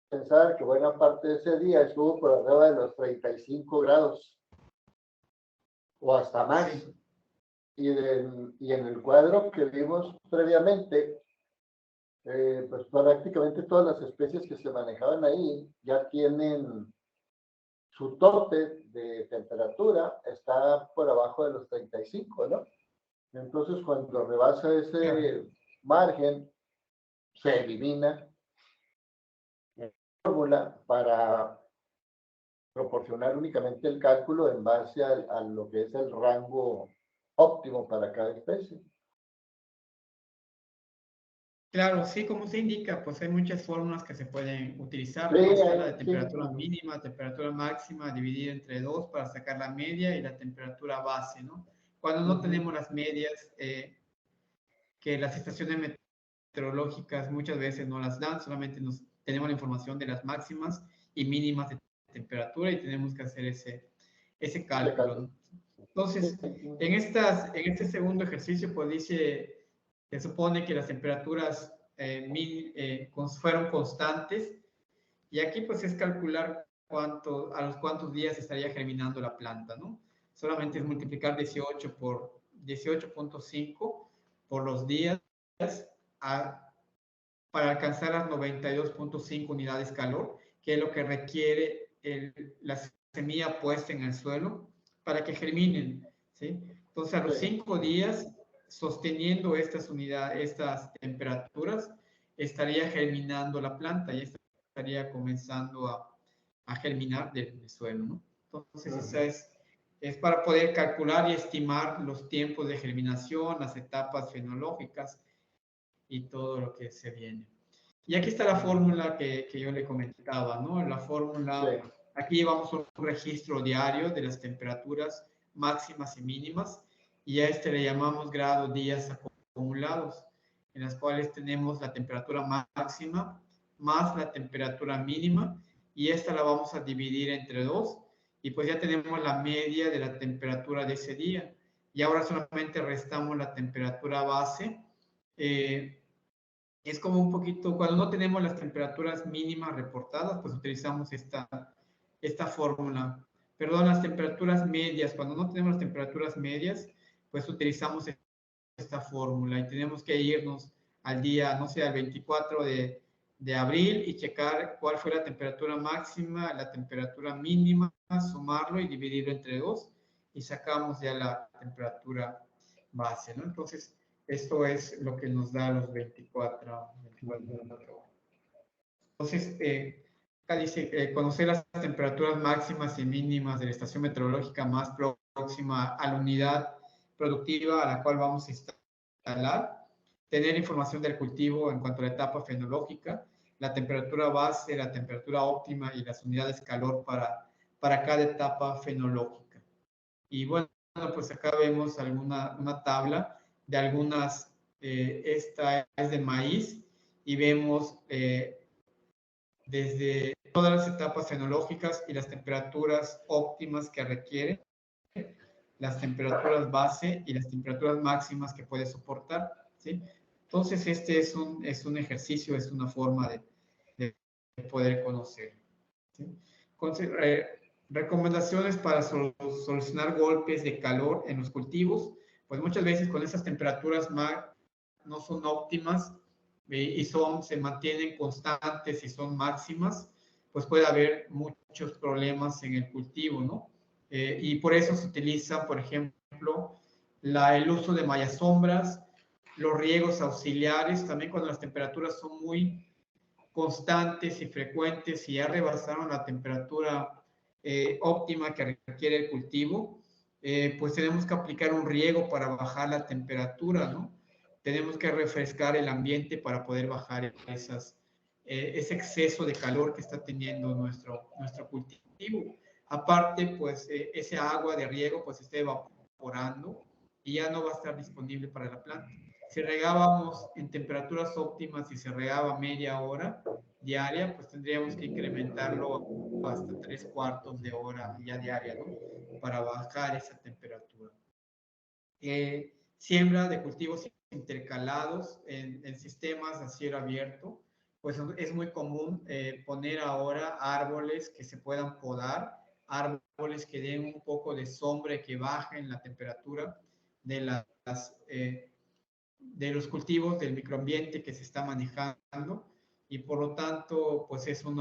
pensar que buena parte de ese día estuvo por arriba de los 35 grados o hasta más. sí. Y en el cuadro que vimos previamente, pues prácticamente todas las especies que se manejaban ahí ya tienen su tope de temperatura, está por abajo de los 35, ¿no? Entonces, cuando rebasa ese margen, se elimina la fórmula para proporcionar únicamente el cálculo en base a lo que es el rango óptimo para cada especie. Claro, sí, como se indica, pues hay muchas fórmulas que se pueden utilizar, Sí, ¿no? Está la de sí, temperatura mínima, temperatura máxima, dividida entre dos para sacar la media y la temperatura base, ¿no? Cuando no ujú, tenemos las medias, que las estaciones meteorológicas muchas veces no las dan, solamente tenemos la información de las máximas y mínimas de temperatura y tenemos que hacer ese ese cálculo, cálculo. ¿no? Entonces, en este segundo ejercicio, pues dice, se supone que las temperaturas fueron constantes y aquí pues es calcular a los cuántos días estaría germinando la planta, ¿no? Solamente es Ujú, multiplicar 18 por 18.5 por los días a, para alcanzar las 92.5 unidades calor, que es lo que requiere la semilla puesta en el suelo para que germinen, ¿sí? Entonces, a sí, los 5 días, sosteniendo estas unidades, estas temperaturas, estaría germinando la planta y estaría comenzando a germinar del suelo, ¿no? Entonces, esa ujú, es para poder calcular y estimar los tiempos de germinación, las etapas fenológicas y todo lo que se viene. Y aquí está la ujú, fórmula que yo le comentaba, ¿no? La sí, fórmula, aquí llevamos un registro diario de las temperaturas máximas y mínimas, y a este le llamamos grado días acumulados, en las cuales tenemos la temperatura máxima más la temperatura mínima, y esta la vamos a dividir entre dos, y pues ya tenemos la media de la temperatura de ese día. Y ahora solamente restamos la temperatura base. Es como un poquito, cuando no tenemos las temperaturas mínimas reportadas, pues utilizamos esta fórmula. Perdón, las temperaturas medias, cuando no tenemos las temperaturas medias, pues utilizamos esta fórmula y tenemos que irnos al día, no sé, al 24 de abril y checar cuál fue la temperatura máxima, la temperatura mínima, sumarlo y dividirlo entre dos y sacamos ya la temperatura base, ¿no? Entonces, esto es lo que nos da los 24 ujú, horas. Entonces, acá dice, conocer las temperaturas máximas y mínimas de la estación meteorológica más próxima a la unidad productiva a la cual vamos a instalar, tener información del cultivo en cuanto a la etapa fenológica, la temperatura base, la temperatura óptima y las unidades de calor para cada etapa fenológica. Y bueno, pues acá vemos una tabla de algunas, esta es de maíz y vemos desde todas las etapas fenológicas y las temperaturas óptimas que requiere, las temperaturas base y las temperaturas máximas que puede soportar, ¿sí? Entonces, este es un ejercicio, es una forma de poder conocer, ¿sí? Entonces, recomendaciones para solucionar golpes de calor en los cultivos, pues muchas veces con esas temperaturas no son óptimas y se mantienen constantes y son máximas, pues puede haber muchos problemas en el cultivo, ¿no? Y por eso se utiliza, por ejemplo, el uso de mallas sombras, los riegos auxiliares, también cuando las temperaturas son muy constantes y frecuentes y ya rebasaron la temperatura óptima que requiere el cultivo, pues tenemos que aplicar un riego para bajar la temperatura, ¿no? Tenemos que refrescar el ambiente para poder bajar ese exceso de calor que está teniendo nuestro cultivo. Aparte, pues ese agua de riego pues está evaporando y ya no va a estar disponible para la planta. Si regábamos en temperaturas óptimas y se regaba media hora diaria, pues tendríamos que incrementarlo hasta 3/4 de hora ya diaria, ¿no? Para bajar esa temperatura. Siembra de cultivos intercalados en sistemas a cielo abierto, pues es muy común poner ahora árboles que se puedan podar, árboles que den un poco de sombra y que bajen la temperatura de de los cultivos, del microambiente que se está manejando y por lo tanto, pues es un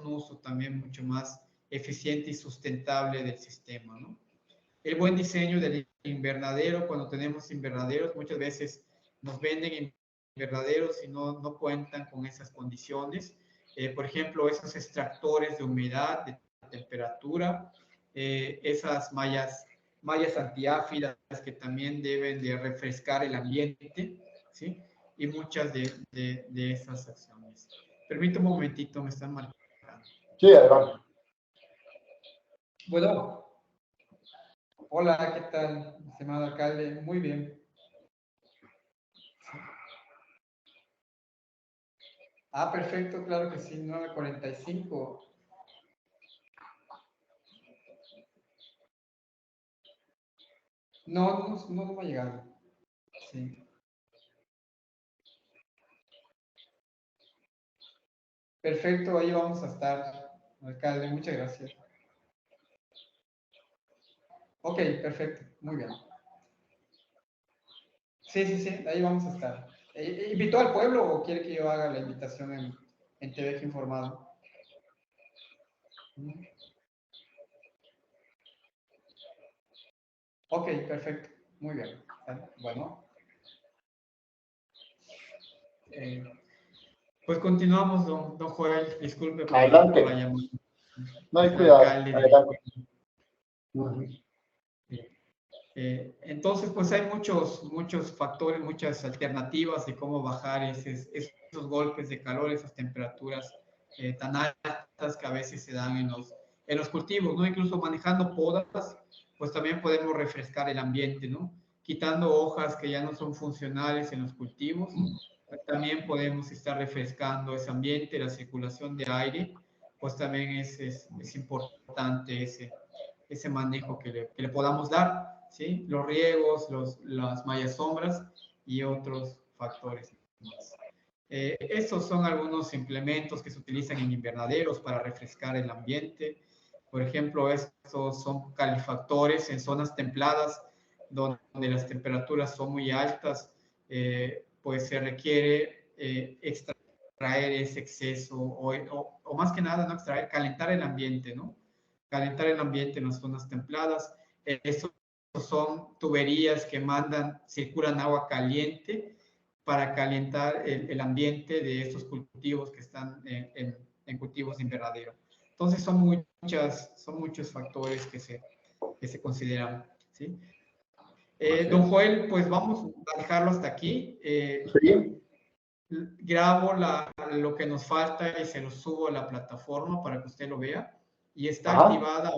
uso también mucho más eficiente y sustentable del sistema, ¿no? El buen diseño del invernadero, cuando tenemos invernaderos, muchas veces nos venden invernaderos y no cuentan con esas condiciones. Por ejemplo, esos extractores de humedad, de temperatura, esas mallas antiáfidas que también deben de refrescar el ambiente, ¿sí? y muchas de esas acciones. Permítame un momentito, me están marcando. Sí, adelante. Bueno, hola, ¿qué tal, estimado alcalde? Muy bien. Ah, perfecto, claro que sí, 9:45. No va a llegar. Sí. Perfecto, ahí vamos a estar, alcalde, muchas gracias. Ok, perfecto, muy bien. Sí, ahí vamos a estar. ¿Invitó al pueblo o quiere que yo haga la invitación en TVG Informado? Ok, perfecto, muy bien. Bueno, pues continuamos, don Joel, disculpe por la Adelante. llamada. No hay El cuidado. alcalde Adelante. Entonces, pues hay muchos factores, muchas alternativas de cómo bajar esos golpes de calor, esas temperaturas tan altas que a veces se dan en los cultivos, ¿no? Incluso manejando podas, pues también podemos refrescar el ambiente, ¿no? Quitando hojas que ya no son funcionales en los cultivos, también podemos estar refrescando ese ambiente, la circulación de aire, pues también es importante ese manejo que le podamos dar, ¿sí? Los riegos, las mallas sombras y otros factores más. Estos son algunos implementos que se utilizan en invernaderos para refrescar el ambiente. Por ejemplo, estos son calefactores en zonas templadas donde las temperaturas son muy altas, pues se requiere extraer ese exceso o más que nada, no extraer, calentar el ambiente, ¿no? Calentar el ambiente en las zonas templadas. Estos son tuberías que circulan agua caliente para calentar el ambiente de estos cultivos que están en cultivos invernadero. Entonces son muchos factores que se consideran, ¿sí? Don Joel, pues vamos a dejarlo hasta aquí. Sí. Grabo lo que nos falta y se lo subo a la plataforma para que usted lo vea. Y está activada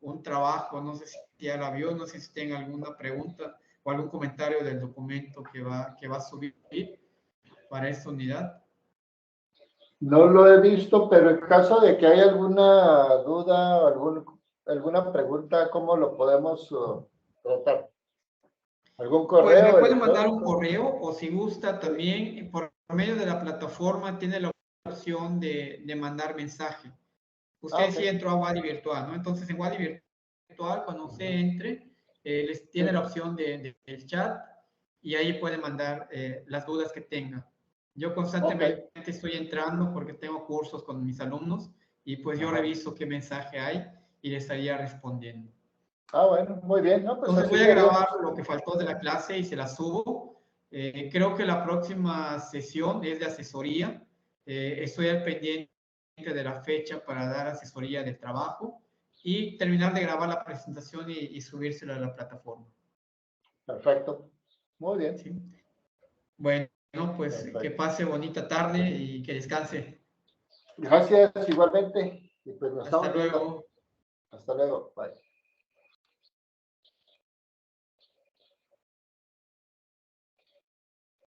un trabajo, no sé si ya la vio, no sé si tenga alguna pregunta o algún comentario del documento que va a subir para esta unidad. No lo he visto, pero en caso de que haya alguna duda, alguna pregunta, ¿cómo lo podemos tratar? ¿Algún Pues me correo puede mandar un electrónico? correo o si gusta también por medio de la plataforma tiene la opción de mandar mensaje. Usted sí Ok. entró a Wadi Virtual, ¿no? Entonces en Wadi Virtual, cuando usted entre, les tiene la opción del chat y ahí puede mandar las dudas que tenga. Yo constantemente estoy entrando porque tengo cursos con mis alumnos y pues yo reviso qué mensaje hay y le estaría respondiendo. Bueno, muy bien, ¿no? Pues Entonces así voy a grabar sería. lo que faltó de la clase y se la subo. Creo que la próxima sesión es de asesoría. Estoy al pendiente de la fecha para dar asesoría del trabajo y terminar de grabar la presentación y subírsela a la plataforma. Perfecto. Muy bien. ¿Sí? Bueno, pues Perfecto. que pase bonita tarde y que descanse. Gracias, igualmente. Y pues nos Hasta estamos viendo. luego. Hasta luego. Bye.